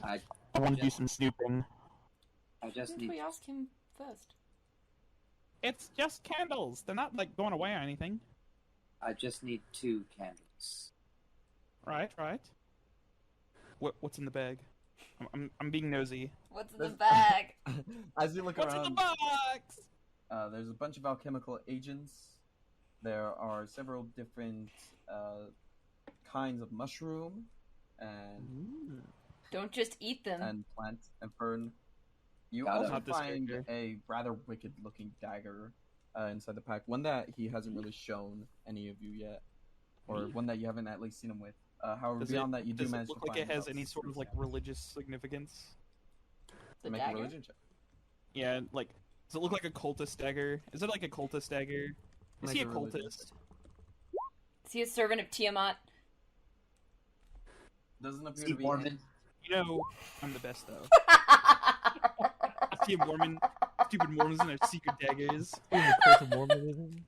S4: I
S3: want to do some snooping.
S4: I just
S2: Didn't
S4: need
S2: we ask him first?
S3: It's just candles. They're not like going away or anything.
S4: 2 candles.
S3: Right. What's in the bag? I'm being nosy.
S2: What's in the bag?
S1: As you look
S3: What's
S1: around,
S3: in the box?
S1: there's a bunch of alchemical agents. There are several different kinds of mushroom and
S2: Don't just eat them.
S1: and plant and fern. You
S4: Got it.
S1: also
S3: Not this
S1: find
S3: character.
S1: a rather wicked-looking dagger inside the pack. One that he hasn't really shown any of you yet, or one that you haven't at least seen him with. However,
S3: Does
S1: beyond that, you do
S3: Does
S1: manage
S3: it look
S1: to
S3: like
S1: find
S3: it has
S1: about
S3: any sort of like
S1: 6
S3: religious significance?
S2: The
S1: Make
S2: dagger?
S1: a religion check.
S3: Yeah, like does it look like a cultist dagger? Is it like a cultist dagger? Is
S1: Make
S3: he a
S1: a religion
S3: cultist?
S2: Is he a servant of Tiamat?
S1: Doesn't appear to
S4: Steve
S1: be.
S4: Mormon.
S3: You know, I'm the best though. I see a Mormon, stupid Mormons and their secret daggers.
S5: Cult of Mormonism.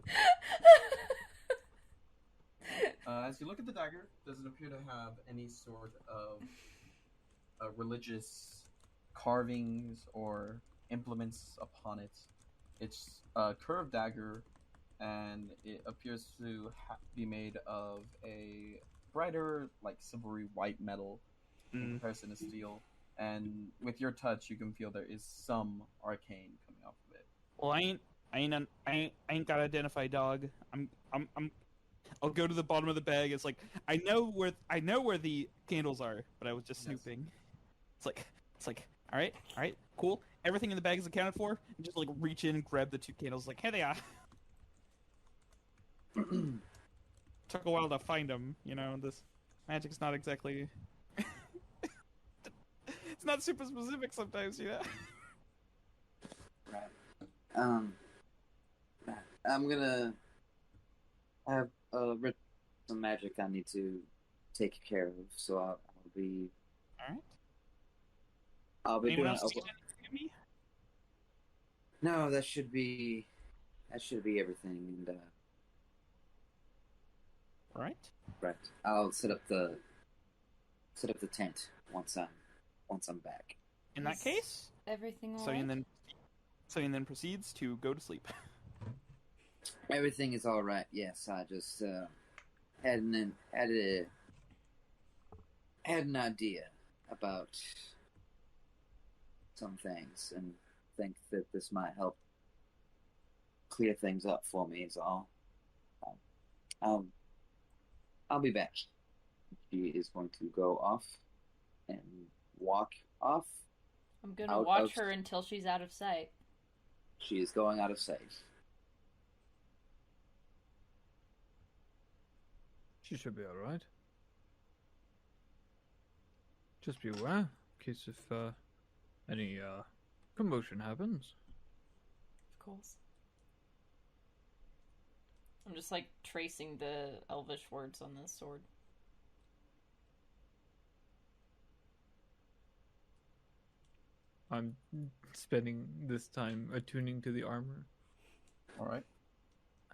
S1: As you look at the dagger, doesn't appear to have any sort of religious carvings or implements upon it. It's a curved dagger, and it appears to be made of a brighter, like silvery white metal in comparison to steel. And with your touch, you can feel there is some arcane coming off of it.
S3: Well, I ain't got to identify dog. I'll go to the bottom of the bag. It's like I know where the candles are, but I was just
S1: Yes.
S3: snooping. It's like all right, cool. Everything in the bag is accounted for. And just like reach in and grab the 2 candles. Like, here they are. Took a while to find them. You know, this magic's not exactly. It's not super specific sometimes, you know.
S4: Right. I'm gonna have some magic I need to take care of, so I'll be.
S3: All right.
S4: I'll be
S3: Anyone
S4: doing.
S3: else see anything at me?
S4: No, that should be everything. And
S3: Right.
S4: right, I'll set up the tent once I'm back.
S3: In that
S2: Is
S3: case,
S2: Everything all
S3: Sihnion
S2: right?
S3: then proceeds to go to sleep.
S4: Everything is all right. Yes, I just had an idea about some things, and think that this might help clear things up for me. Is all. I'll be back. She is going to go off and walk off.
S2: I'm gonna
S4: I'll-
S2: watch her until she's out of sight.
S4: She is going out of sight.
S5: She should be alright. Just be aware, in case if any commotion happens.
S2: Of course. I'm just like tracing the elvish words on this sword.
S5: I'm spending this time attuning to the armor,
S1: All right.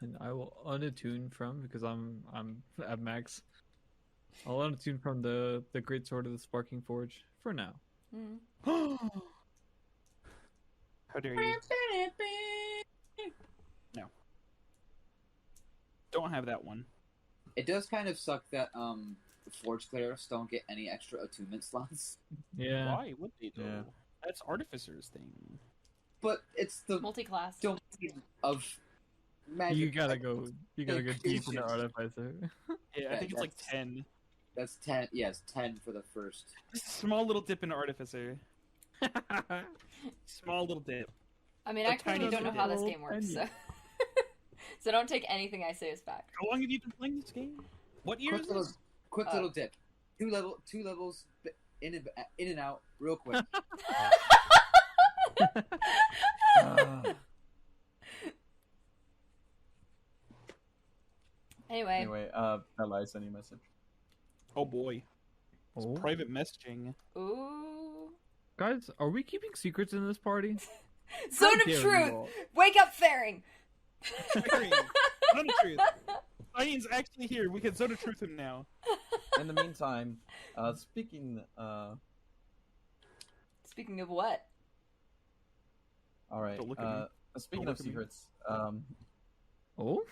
S5: and I will unattune from because I'm at max. I'll unattune from the great sword of the Sparking Forge for now.
S2: Mm.
S3: How dare you? No. Don't have that one.
S4: It does kind of suck that Forge clerics don't get any extra attunement slots.
S5: Yeah.
S3: Why would they though?
S1: Yeah.
S3: That's Artificer's thing.
S4: But it's the
S2: Multi-class.
S4: domain of magic.
S5: You gotta go deep into Artificer.
S3: Yeah, I think it's like 10.
S4: That's 10. Yes, 10 for the first.
S3: Just a small little dip into Artificer. Small little dip.
S2: I mean,
S3: A
S2: I clearly
S3: tiny
S2: don't know how this
S5: little
S2: game works, so...
S5: onion.
S2: So don't take anything I say as fact.
S3: How long have you been playing this game? What year is this?
S4: Quick little dip. Two levels in and out, real quick.
S2: Anyway,
S1: Bella, I sent you a message.
S3: Oh boy. It's
S5: Oh.
S3: private messaging.
S2: ooh.
S5: Guys, are we keeping secrets in this party?
S2: Zone
S5: How
S2: of
S5: dare you
S2: truth!
S5: all.
S2: Wake up, Ferring!
S3: Ferring. Zone of Truth. Signion's actually here. We can Zone of Truth him now.
S1: In the meantime, speaking.
S2: Speaking of what?
S1: All right.
S3: Don't look at me.
S1: Speaking
S3: Don't
S1: of
S3: look at me.
S1: secrets.
S5: Oh?
S3: Don't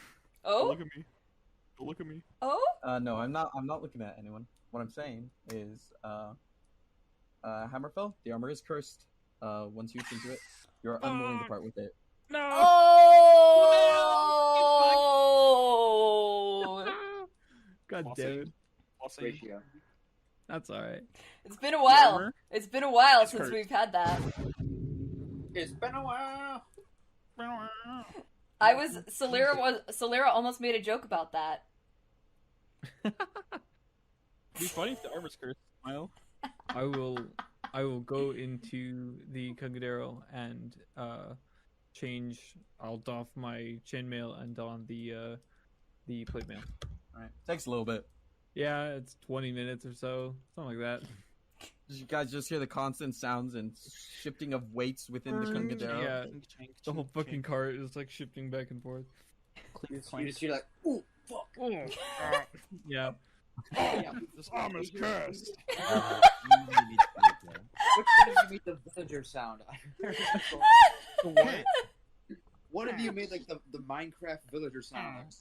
S2: Oh?
S3: look at me. Don't look at me.
S2: Oh?
S1: No, I'm not. I'm not looking at anyone. What I'm saying is, Hammerfell, the armor is cursed. Once you into it, you're unwilling to part with it.
S3: No!
S2: Oh!
S5: God damn it.
S3: Flossing.
S4: Ratio.
S5: That's alright.
S2: It's been a while.
S3: Armor?
S2: It's been a while
S3: It's
S2: since
S3: cursed.
S2: we've had that.
S4: It's been a while.
S2: Silyra almost made a joke about that.
S3: It'd be funny if the armor's cursed. Smile.
S5: I will go into the Cangadero and change. I'll doff my chainmail and don the plate mail.
S1: All right. Takes a little bit.
S5: Yeah, it's 20 minutes or so, something like that.
S1: You guys just hear the constant sounds and shifting of weights within the Cangadero.
S5: Yeah, the whole fucking cart is like shifting back and forth.
S4: You just hear like, ooh, fuck.
S5: Yeah.
S4: Yeah.
S3: This armor's cursed.
S4: Which one of you made the villager sound? I heard
S3: The what?
S4: One of you made like the Minecraft villager sound.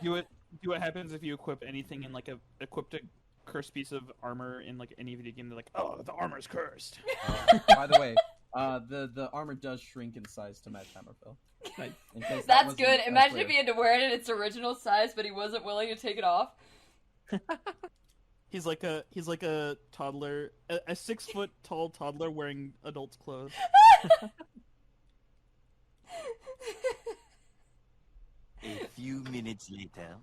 S3: Do what happens if you equip anything in like equipped a cursed piece of armor in like any video game? They're like, oh, the armor's cursed.
S1: By the way, the armor does shrink in size to match Hammerfell.
S5: Nice.
S1: In case that
S2: That's
S1: wasn't,
S2: good. Imagine
S1: clear.
S2: if he had to wear it in its original size, but he wasn't willing to take it off.
S3: He's like a toddler, a 6 foot tall toddler wearing adult's clothes.
S6: A few minutes later.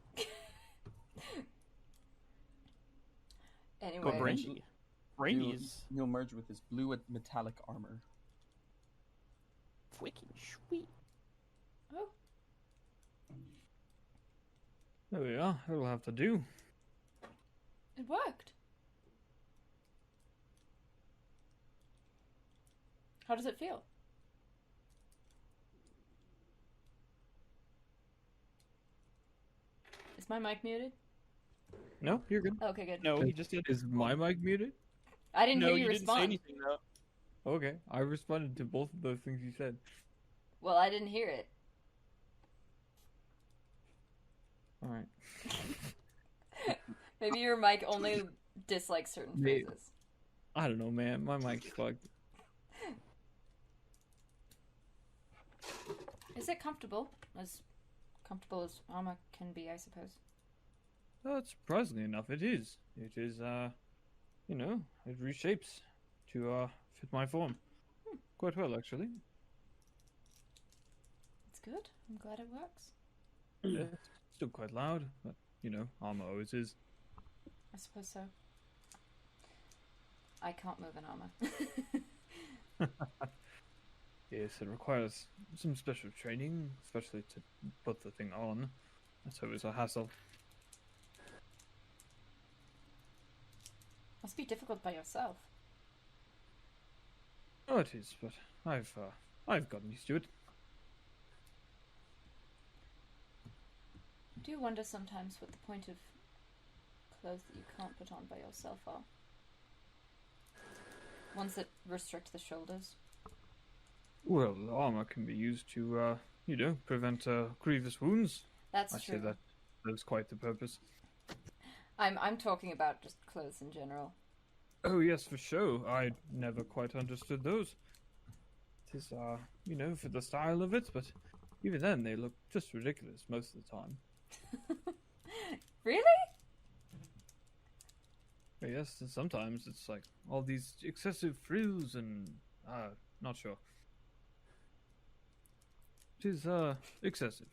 S2: Anyway,
S3: But Brandy's
S1: You'll merge with his blue metallic armor.
S3: freaking sweet.
S2: oh,
S5: There we are. That'll have to do.
S2: it worked. How does it feel? Is my mic muted?
S5: No, you're good.
S2: Oh, okay, good.
S3: No, he just did.
S5: Is my mic muted?
S2: I didn't
S3: No,
S2: hear you
S3: you didn't say
S2: respond.
S3: anything though.
S5: Okay, I responded to both of those things you said.
S2: Well, I didn't hear it.
S5: Alright.
S2: Maybe your mic only dislikes certain
S5: Maybe.
S2: phrases.
S5: I don't know, man. My mic's fucked.
S2: Is it comfortable? As comfortable as Alma can be, I suppose.
S5: Surprisingly enough, it is. It is, you know, it reshapes to, fit my form. Quite well, actually.
S2: It's good. I'm glad it works.
S5: Yeah, it's still quite loud, but, you know, armor always is.
S2: I suppose so. I can't move in armor.
S5: Yes, it requires some special training, especially to put the thing on. That's always a hassle.
S2: Must be difficult by yourself.
S5: Oh, it is, but I've gotten used to it.
S2: I do wonder sometimes what the point of clothes that you can't put on by yourself are. Ones that restrict the shoulders.
S5: Well, armor can be used to, prevent grievous wounds.
S2: That's
S5: I
S2: true.
S5: say that serves quite the purpose.
S2: I'm talking about just clothes in general.
S5: Oh yes, for sure. I never quite understood those. It is, for the style of it, but even then they look just ridiculous most of the time.
S2: Really?
S5: But yes, and sometimes it's like all these excessive frills and, not sure. It is, excessive.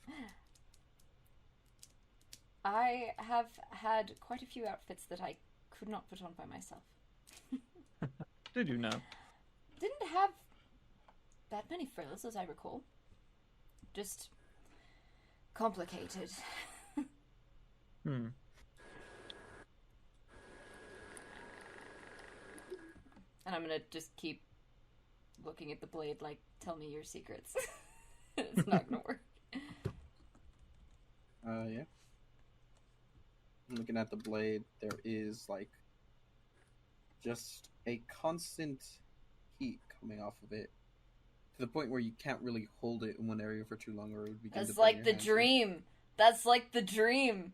S2: I have had quite a few outfits that I could not put on by myself.
S5: Did you know?
S2: Didn't have that many frills, as I recall. Just complicated.
S5: Hmm.
S2: And I'm gonna just keep looking at the blade like, tell me your secrets. It's not gonna work.
S1: Yeah. Looking at the blade, there is like just a constant heat coming off of it to the point where you can't really hold it in one area for too long, or it would begin to
S2: That's
S1: burn
S2: like
S1: your
S2: the
S1: hands.
S2: dream. That's like the dream.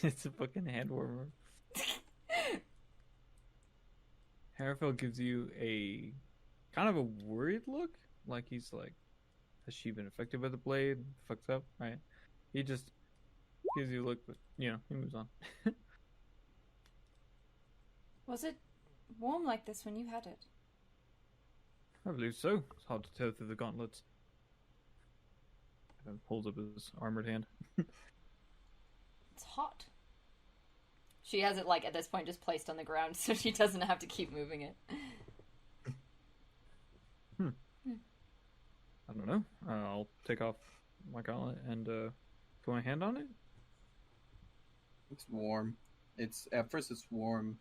S5: It's a fucking hand warmer. Hammerfell gives you a kind of a worried look, like he's like, has she been affected by the blade? Fucked up, right? He just gives you a look, but he moves on.
S2: Was it warm like this when you had it?
S5: I believe so. It's hard to tell through the gauntlets. And pulls up his armored hand.
S2: It's hot. She has it, like, at this point just placed on the ground so she doesn't have to keep moving it.
S5: I don't know. I'll take off my gauntlet and put my hand on it.
S1: It's warm. At first it's warm,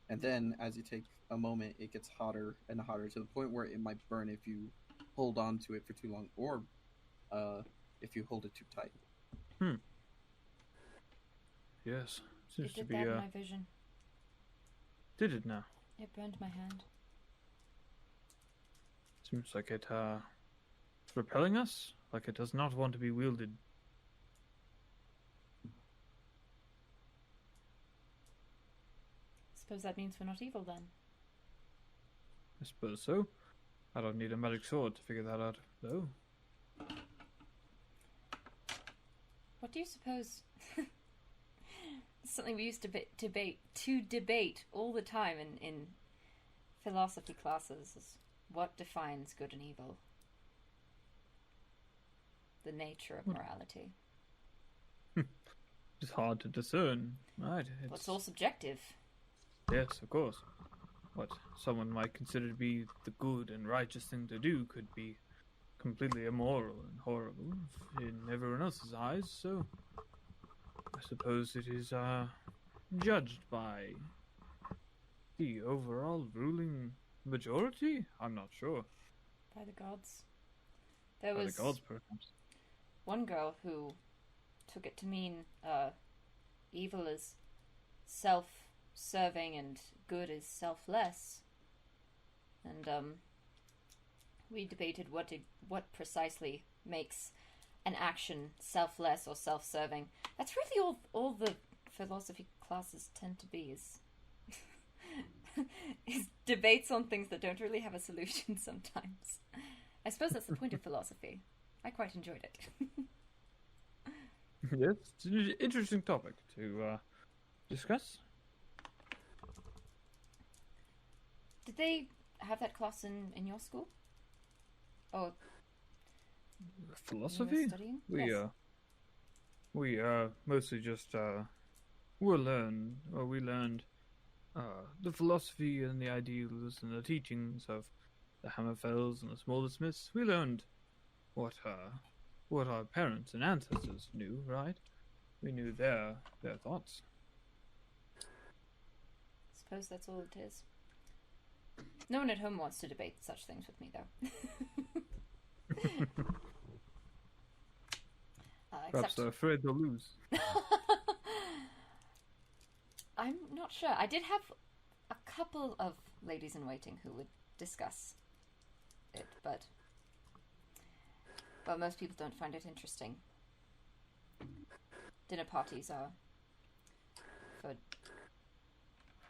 S1: and then as you take a moment, it gets hotter and hotter to the point where it might burn if you hold on to it for too long, or if you hold it too tight.
S5: Yes, seems
S2: It
S5: to
S2: did
S5: be.
S2: that in my vision.
S5: Did it now?
S2: It burned my hand.
S5: Seems like it's repelling us. Like it does not want to be wielded.
S2: Suppose that means we're not evil then.
S5: I suppose so. I don't need a magic sword to figure that out, though.
S2: What do you suppose? Something we used to debate all the time in philosophy classes is what defines good and evil. The nature of morality.
S5: It's hard to discern, right?
S2: Well, it's all subjective.
S5: Yes, of course. What someone might consider to be the good and righteous thing to do could be completely immoral and horrible in everyone else's eyes, so I suppose it is judged by the overall ruling majority? I'm not sure.
S2: By the gods. There
S5: By
S2: was
S5: the gods, perhaps.
S2: one girl who took it to mean evil is self-serving and good is selfless. And we debated what precisely makes an action selfless or self-serving. That's really all the philosophy classes tend to be is debates on things that don't really have a solution sometimes. I suppose that's the point of philosophy. I quite enjoyed it.
S5: Yes, it's an interesting topic to discuss.
S2: Did they have that class in your school? Or
S5: Philosophy?
S2: you were studying?
S5: We
S2: Yes.
S5: we mostly just we learned the philosophy and the ideals and the teachings of the Hammerfells and the Smaller Smiths. We learned what our parents and ancestors knew, right? We knew their thoughts.
S2: suppose that's all it is. No one at home wants to debate such things with me, though.
S5: Perhaps they're afraid they'll lose.
S2: I'm not sure. I did have a couple of ladies-in-waiting who would discuss it, but most people don't find it interesting. Dinner parties are for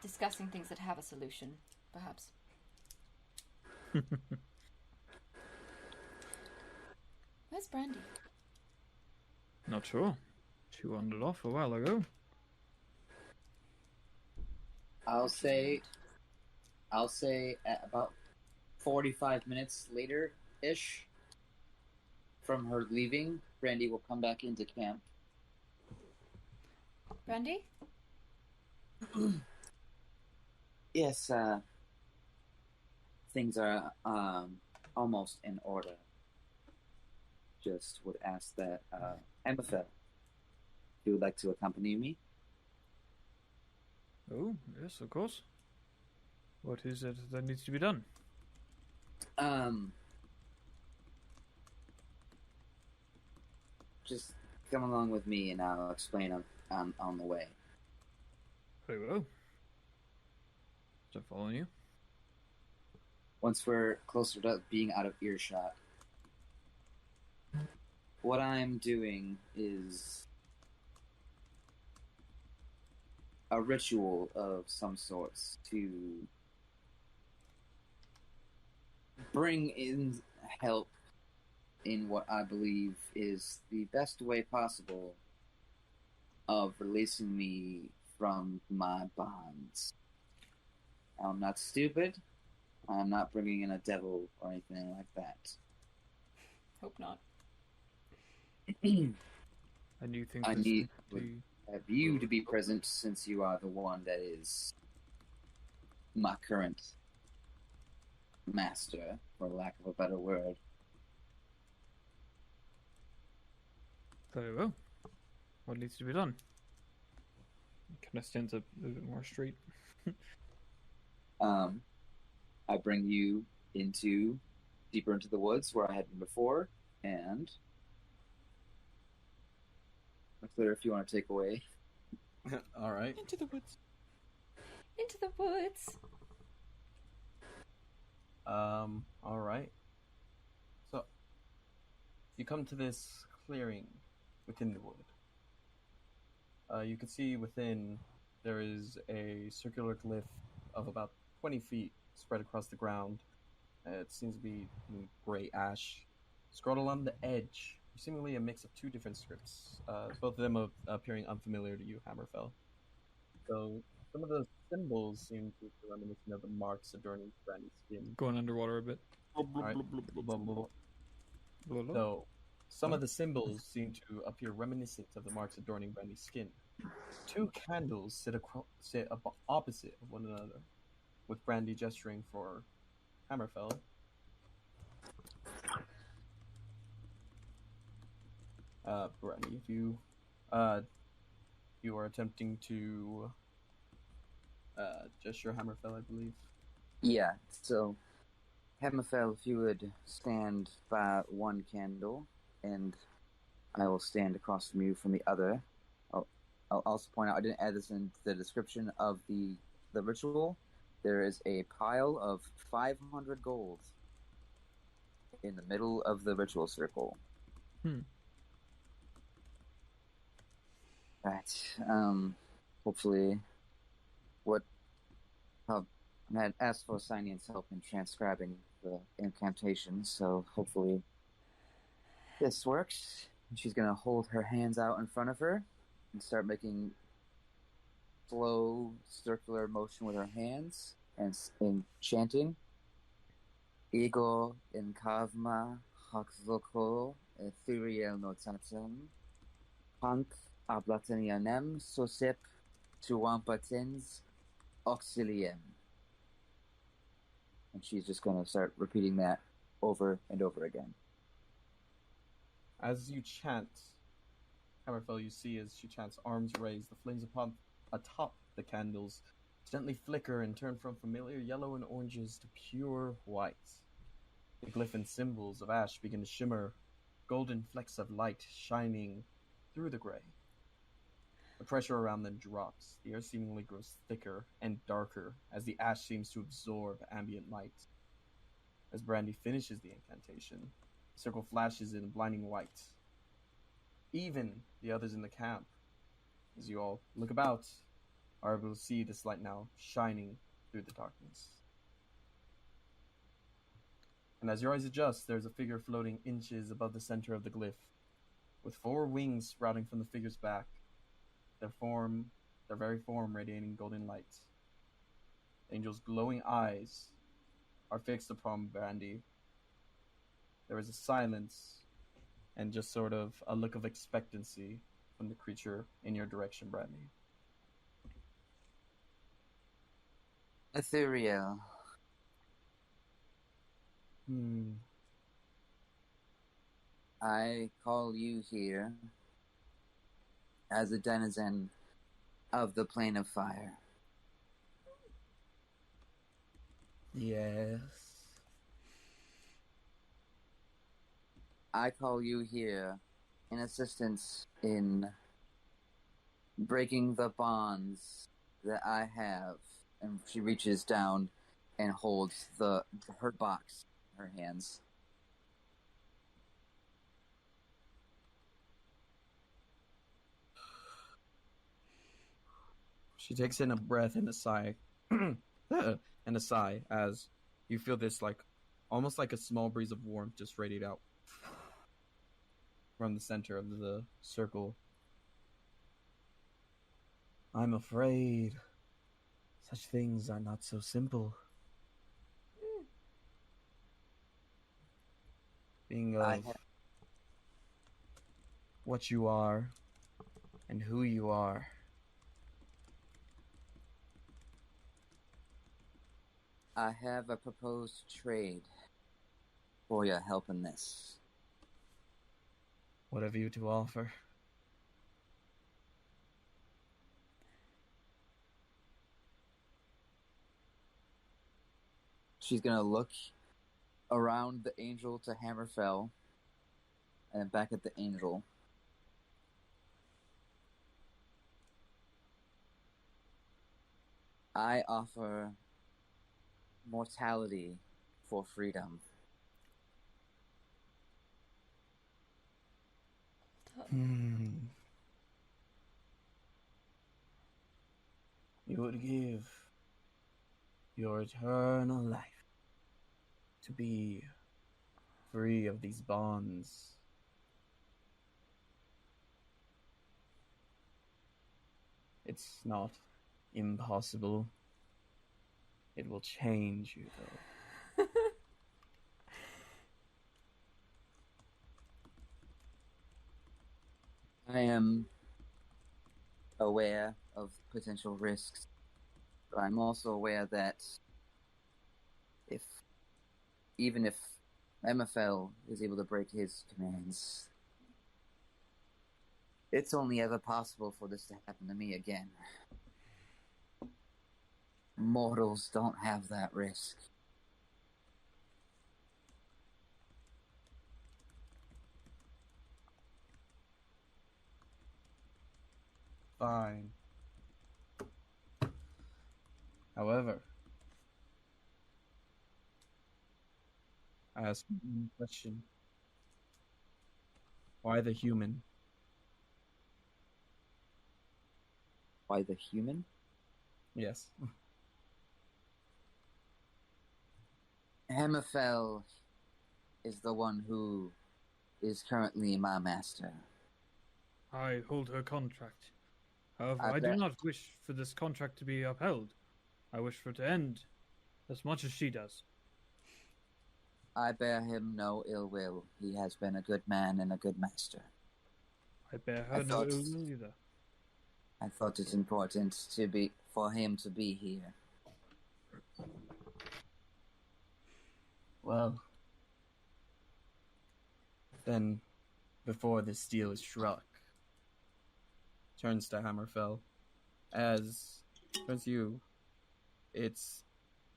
S2: discussing things that have a solution, perhaps. Where's Brandy?
S5: Not sure. She wandered off a while ago.
S4: I'll say at about 45 minutes later-ish from her leaving, Brandy will come back into camp.
S2: Brandy?
S4: Yes, things are almost in order. Just would ask that Hammerfell, if you would like to accompany me.
S5: Oh, yes, of course. What is it that needs to be done?
S4: Just come along with me and I'll explain on the way.
S5: Very well. So following you.
S4: Once we're closer to being out of earshot, what I'm doing is a ritual of some sorts to bring in help in what I believe is the best way possible of releasing me from my bonds. I'm not stupid. I'm not bringing in a devil or anything like that.
S2: Hope not.
S5: And you think
S4: I
S5: this
S4: need
S5: to...
S4: have you to be present since you are the one that is my current master, for lack of a better word.
S5: Very well. What needs to be done? Kind of stands up a bit more straight.
S4: I bring you deeper into the woods where I had been before, and clear if you want to take away.
S1: All right.
S3: Into the woods.
S2: Into the woods.
S1: All right. So you come to this clearing within the wood. You can see within there is a circular glyph of about 20 feet spread across the ground. It seems to be in gray ash. Scrawled along the edge, seemingly a mix of two different scripts, both of them appearing unfamiliar to you, Hammerfell. So some of the symbols seem to be reminiscent of the marks adorning Brandy's skin.
S5: Going underwater a bit.
S1: Right. So some of the symbols seem to appear reminiscent of the marks adorning Brandy's skin. Two candles sit opposite of one another, with Brandy gesturing for Hammerfell. Brandy, if you are attempting to gesture Hammerfell, I believe.
S4: Yeah, so Hammerfell, if you would stand by one candle, and I will stand across from you from the other. I'll also point out, I didn't add this in the description of the ritual. There is a pile of 500 gold in the middle of the ritual circle. Right. Hopefully, I had asked for Sihnian's help in transcribing the incantation, so hopefully this works. She's gonna hold her hands out in front of her and start making slow circular motion with her hands and chanting. Ego in kavma hakzoko ethereal notatum punk ablatanianem sosip tuampatins auxilium. And she's just going to start repeating that over and over again.
S1: As you chant, Hammerfell, you see as she chants, arms raised, the flames atop the candles gently flicker and turn from familiar yellow and oranges to pure white. The glyph and symbols of ash begin to shimmer, golden flecks of light shining through the gray. The pressure around them drops. The air seemingly grows thicker and darker as the ash seems to absorb ambient light. As Brandy finishes the incantation, the circle flashes in blinding white. Even the others in the camp, as you all look about, are able to see this light now shining through the darkness. And as your eyes adjust, there's a figure floating inches above the center of the glyph, with 4 wings sprouting from the figure's back, their very form radiating golden light. The angel's glowing eyes are fixed upon Brandy. There is a silence and just sort of a look of expectancy from the creature in your direction, Brandy.
S4: Ethereal. I call you here as a denizen of the plane of fire.
S1: Yes.
S4: I call you here in assistance in breaking the bonds that I have. And she reaches down and holds her box in her hands.
S1: She takes in a breath and a sigh, and a sigh as you feel this almost like a small breeze of warmth just radiate out from the center of the circle. I'm afraid such things are not so simple. Being of what you are and who you are.
S4: I have a proposed trade for your help in this.
S1: What have you to offer?
S4: She's gonna look around the angel to Hammerfell and back at the angel. I offer mortality for freedom.
S1: You would give your eternal life to be free of these bonds. It's not impossible. It will change you, though.
S4: I am aware of potential risks, but I'm also aware that even if Hammerfell is able to break his commands, it's only ever possible for this to happen to me again. Mortals don't have that risk.
S1: Fine. However, I ask one question. Why the human?
S4: Why the human?
S1: Yes.
S4: Hammerfell is the one who is currently my master.
S5: I hold her contract. However,
S4: I
S5: I do
S4: bet-
S5: not wish for this contract to be upheld. I wish for it to end as much as she does.
S4: I bear him no ill will. He has been a good man and a good master.
S5: I bear
S4: I
S5: her no
S4: thought-
S5: ill will either.
S4: I thought it important for him to be here.
S1: Well, then, before this deal is struck, turns to Hammerfell, turns to you, it's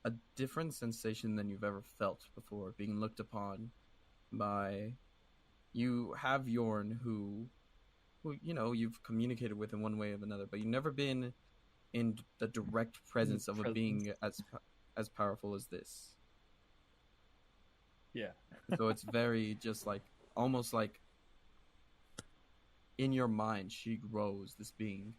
S1: a different sensation than you've ever felt before, being looked upon by... You have Yorn, who you've communicated with in one way or another, but you've never been in the direct presence of a being as powerful as this.
S5: Yeah.
S1: So it's very just like, almost like in your mind, she grows, this being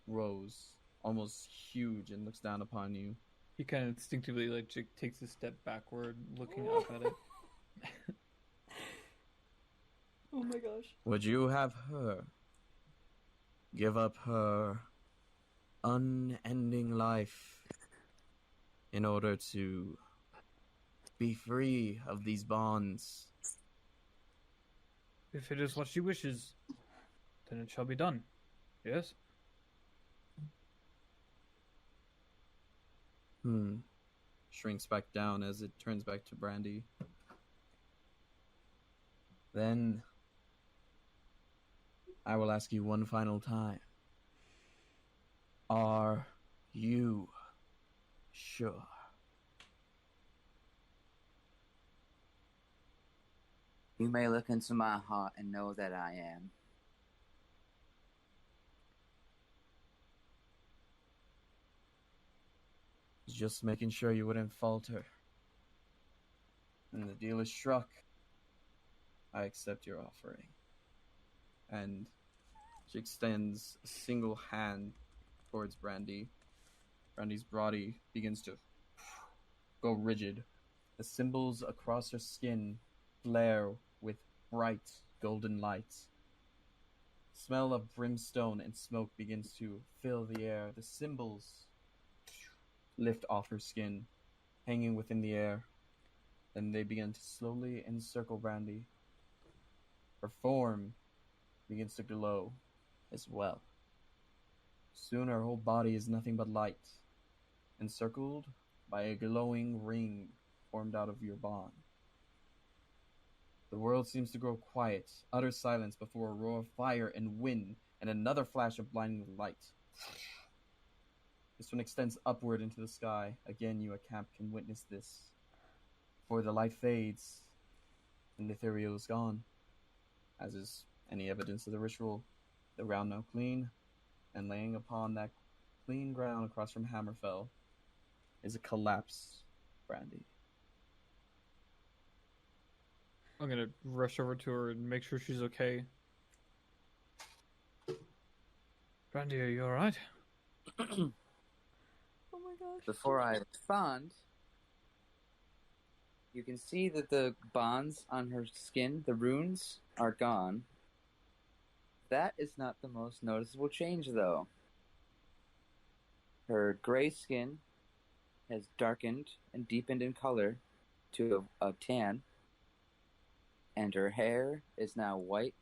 S1: grows almost huge and looks down upon you.
S5: He kind of instinctively takes a step backward, looking up at it.
S2: Oh my gosh.
S1: Would you have her give up her unending life in order to be free of these bonds?
S5: If it is what she wishes, then it shall be done. Yes?
S1: Shrinks back down as it turns back to Brandy. Then I will ask you one final time. Are you sure?
S4: You may look into my heart and know that I am.
S1: Just making sure you wouldn't falter. And the deal is struck. I accept your offering. And she extends a single hand towards Brandy. Brandy's body begins to go rigid. The symbols across her skin flare with bright golden light. Smell of brimstone and smoke begins to fill the air. The symbols lift off her skin, hanging within the air. Then they begin to slowly encircle Brandy. Her form begins to glow as well. Soon her whole body is nothing but light, encircled by a glowing ring formed out of your bond. The world seems to grow quiet, utter silence before a roar of fire and wind and another flash of blinding light. This one extends upward into the sky. Again, you, a camp, can witness this. Before the light fades and the ethereal is gone, as is any evidence of the ritual, the ground now clean, and laying upon that clean ground across from Hammerfell is a collapsed Brandy.
S5: I'm gonna rush over to her and make sure she's okay. Brandy, are you alright?
S2: Oh my gosh.
S4: Before I respond, you can see that the bonds on her skin, the runes, are gone. That is not the most noticeable change, though. Her gray skin has darkened and deepened in color to a tan, and her hair is now white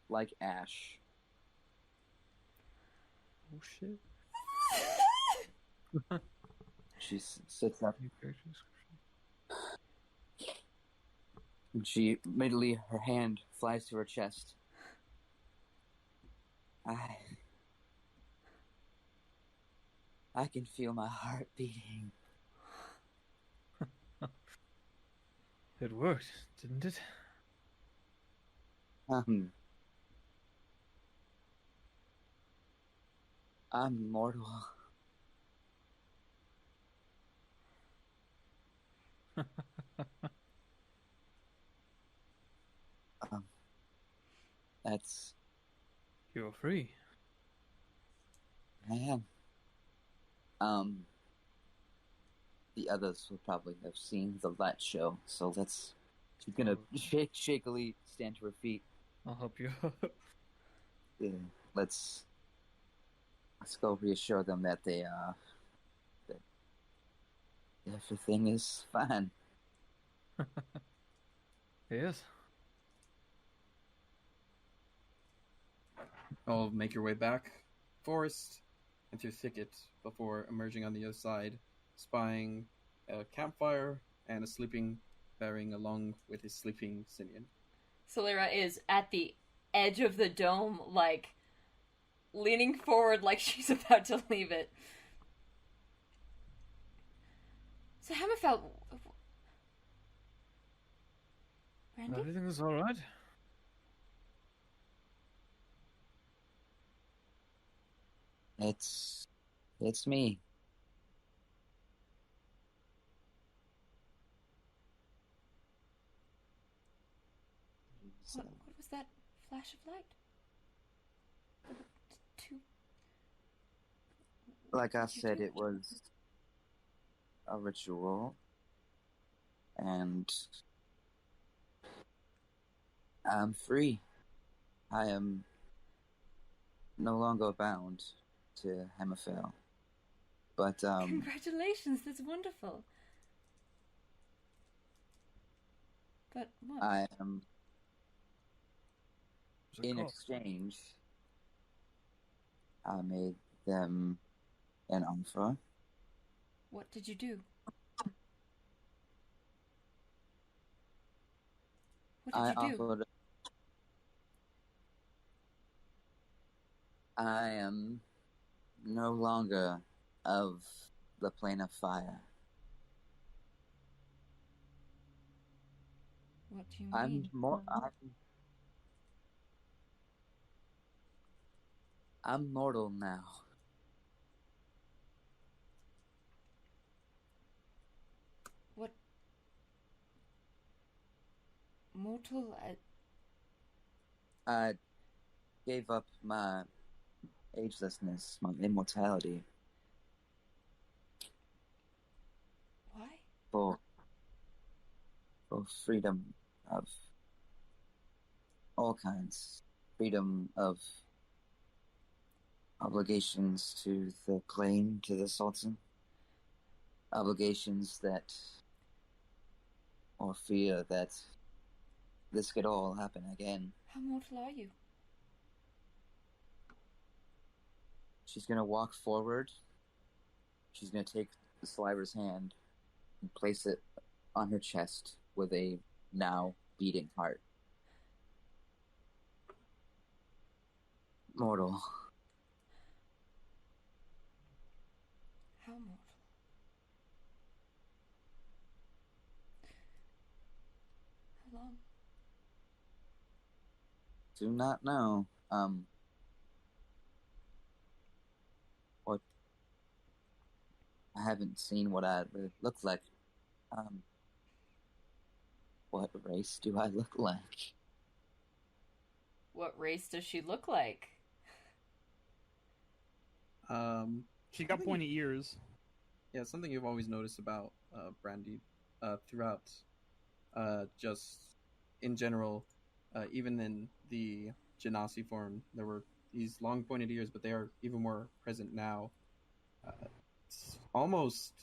S4: like ash.
S5: Oh shit.
S4: She sits up.
S5: New character description.
S4: And she immediately, her hand flies to her chest. I can feel my heart beating.
S5: It worked, didn't it?
S4: I'm mortal. That's...
S5: You're free.
S4: I am. The others will probably have seen the light show, so let's... She's gonna shakily stand to her feet.
S5: I'll help you.
S4: Yeah, let's go reassure them that that everything is fine.
S5: Yes.
S1: I'll make your way back, forest, and through thicket before emerging on the other side, spying a campfire and a sleeping Ferring along with his sleeping Sihnion.
S2: Silyra is at the edge of the dome, like, leaning forward like she's about to leave it. So Hammerfell... Brandy?
S5: Everything's all right.
S4: It's me.
S2: What was that flash of light? Two...
S4: Like I
S2: What did you
S4: said,
S2: do?
S4: it was a ritual, and I'm free. I am no longer bound to Hammerfell. But
S2: Congratulations, that's wonderful. But what?
S4: I am
S5: There's a
S4: in
S5: cough.
S4: exchange. I made them an offer.
S2: What did you do? What
S4: I
S2: did you do?
S4: offered. I am no longer of the plane of fire.
S2: What do you
S4: I'm
S2: mean?
S4: more. I'm mortal now.
S2: What? Mortal?
S4: I gave up my agelessness, my immortality
S2: Why?
S4: for freedom of all kinds. Freedom of obligations to the claim, to the Sultan. Obligations that, or fear that this could all happen again.
S2: How mortal are you?
S4: She's gonna walk forward. She's gonna take the Sliver's hand and place it on her chest with a now beating heart. Mortal.
S2: How mortal? How long?
S4: Do not know. What I haven't seen what I look like. What race do I look like?
S2: What race does she look like?
S3: She got pointy ears.
S1: Yeah, something you've always noticed about Brandy throughout, just in general, even in the Genasi form, there were these long pointed ears, but they are even more present now. It's almost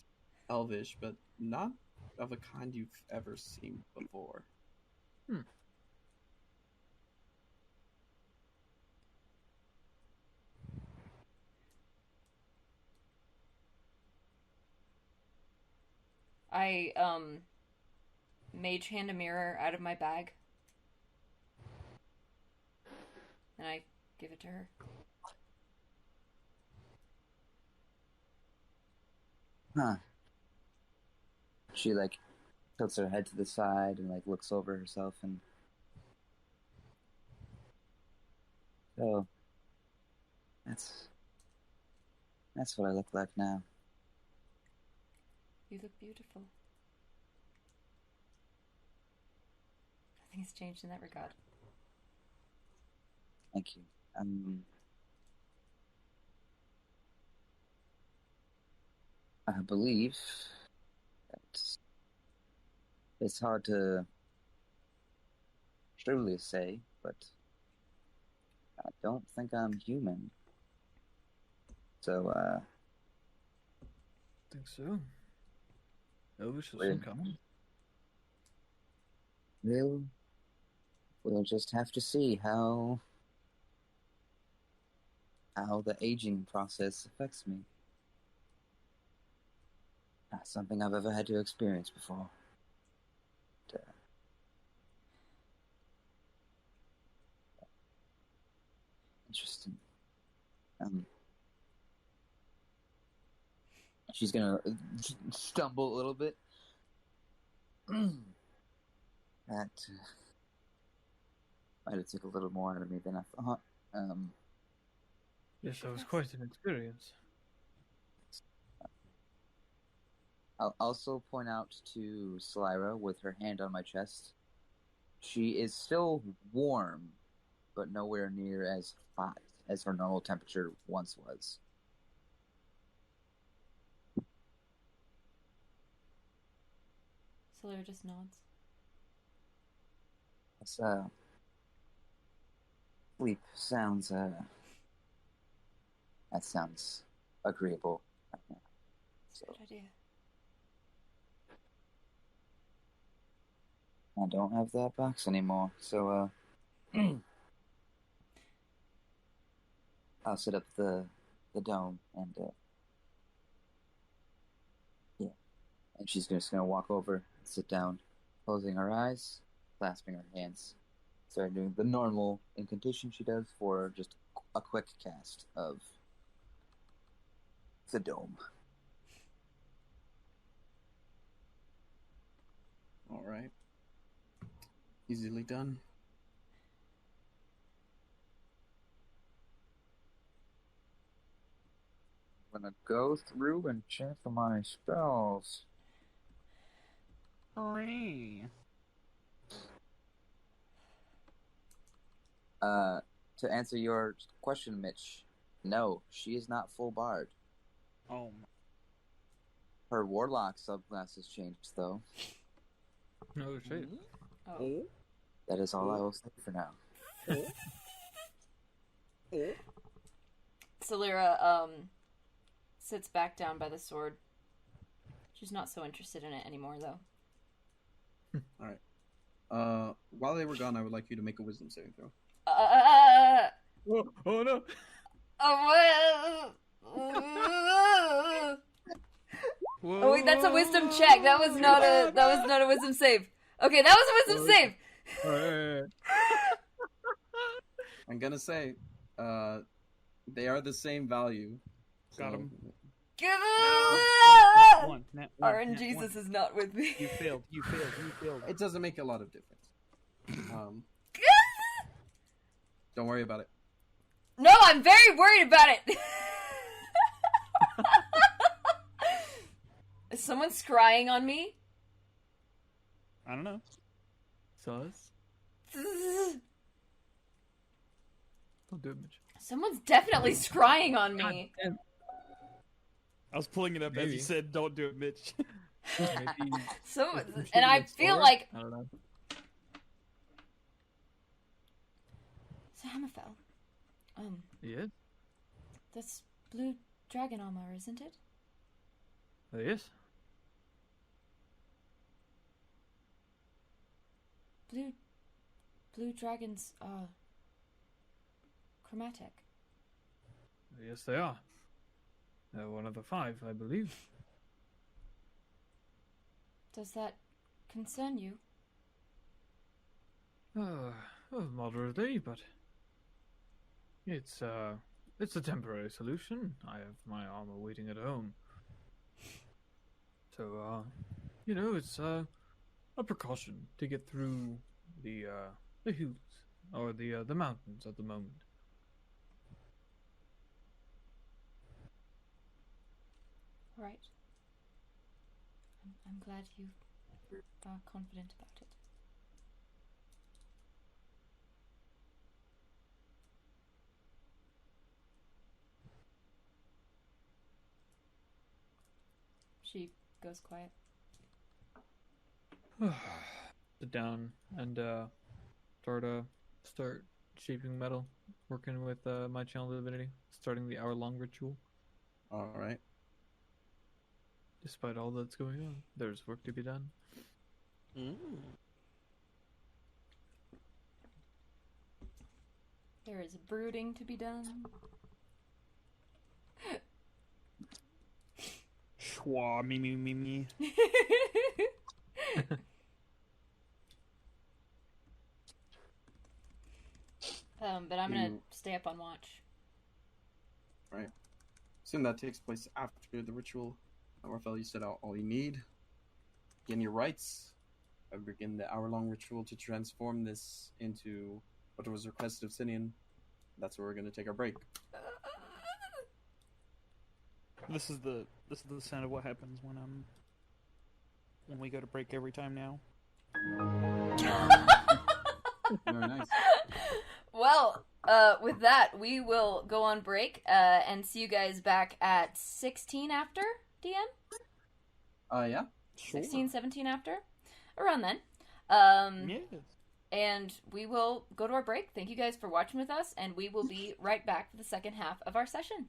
S1: elvish, but not of a kind you've ever seen before.
S2: I mage hand a mirror out of my bag. And I give it to her.
S4: Huh. She tilts her head to the side and looks over herself and so that's what I look like now.
S2: You look beautiful. Nothing's changed in that regard.
S4: Thank you. I believe it's hard to truly say, but I don't think I'm human. So,
S5: I think so. Elvish is
S4: Really?
S5: uncommon.
S4: we'll just have to see how the aging process affects me. Not something I've ever had to experience before. But, interesting. she's gonna stumble a little bit. That might have took a little more out of me than I thought.
S5: Yes, that was quite an experience.
S4: I'll also point out to Silyra with her hand on my chest. She is still warm, but nowhere near as hot as her normal temperature once was.
S2: Silyra just nods.
S4: It's, sleep sounds, that sounds agreeable. So,
S2: Good idea.
S4: I don't have that box anymore, so, I'll set up the dome, and, yeah. And she's just gonna walk over and sit down, closing her eyes, clasping her hands, start doing the normal incantation she does for just a quick cast of the dome.
S1: All right. Easily done.
S4: I'm gonna go through and check for my spells.
S3: Hooray.
S4: To answer your question, Mitch, no, she is not full bard.
S3: Oh.
S4: Her warlock subclass has changed, though.
S5: No shit.
S2: Oh.
S4: That is all I will say for now.
S2: Silyra sits back down by the sword. She's not so interested in it anymore, though.
S1: All right. While they were gone, I would like you to make a wisdom saving throw.
S5: Oh no!
S2: Oh wait, that's a wisdom check. That was not a wisdom save. Okay, that was a wisdom save.
S1: I'm gonna say, they are the same value.
S3: Got him.
S2: RNG Jesus is not with me.
S3: You failed.
S1: It doesn't make a lot of difference. Don't worry about it.
S2: No, I'm very worried about it. Is someone scrying on me?
S3: I don't know.
S5: Sus? Don't do it, Mitch.
S2: Someone's definitely scrying on me.
S3: I was pulling it up as
S5: Maybe.
S3: you said, "Don't do it, Mitch."
S5: Maybe.
S2: And I feel like
S5: I don't know.
S2: so Hammerfell.
S5: Yes?
S2: That's blue dragon armor, isn't it?
S5: Yes?
S2: Blue dragons are chromatic.
S5: Yes, they are. They're one of the 5, I believe.
S2: Does that concern you?
S5: Moderately, but it's a temporary solution. I have my armor waiting at home. So, it's a precaution to get through the hills or the mountains at the moment.
S2: All right. I'm glad you are confident about it. She goes quiet.
S5: Sit down and start shaping metal, working with my channel divinity, starting the hour-long ritual.
S1: All right.
S5: Despite all that's going on, there's work to be done.
S2: There is brooding to be done.
S3: Schwa, me.
S2: But I'm gonna stay up on watch.
S1: Right. Assume that takes place after the ritual Hammerfell, you set out all you need. Begin your rites. I begin the hour-long ritual to transform this into what was requested of Sihnion. That's where we're going to take our break.
S3: This is the sound of what happens when we go to break every time now.
S1: Very nice.
S2: Well, with that, we will go on break and see you guys back at 16 after, DM?
S1: Yeah.
S2: 16, 17 after? Around then.
S3: Yes.
S2: And we will go to our break. Thank you guys for watching with us, and we will be right back for the second half of our session.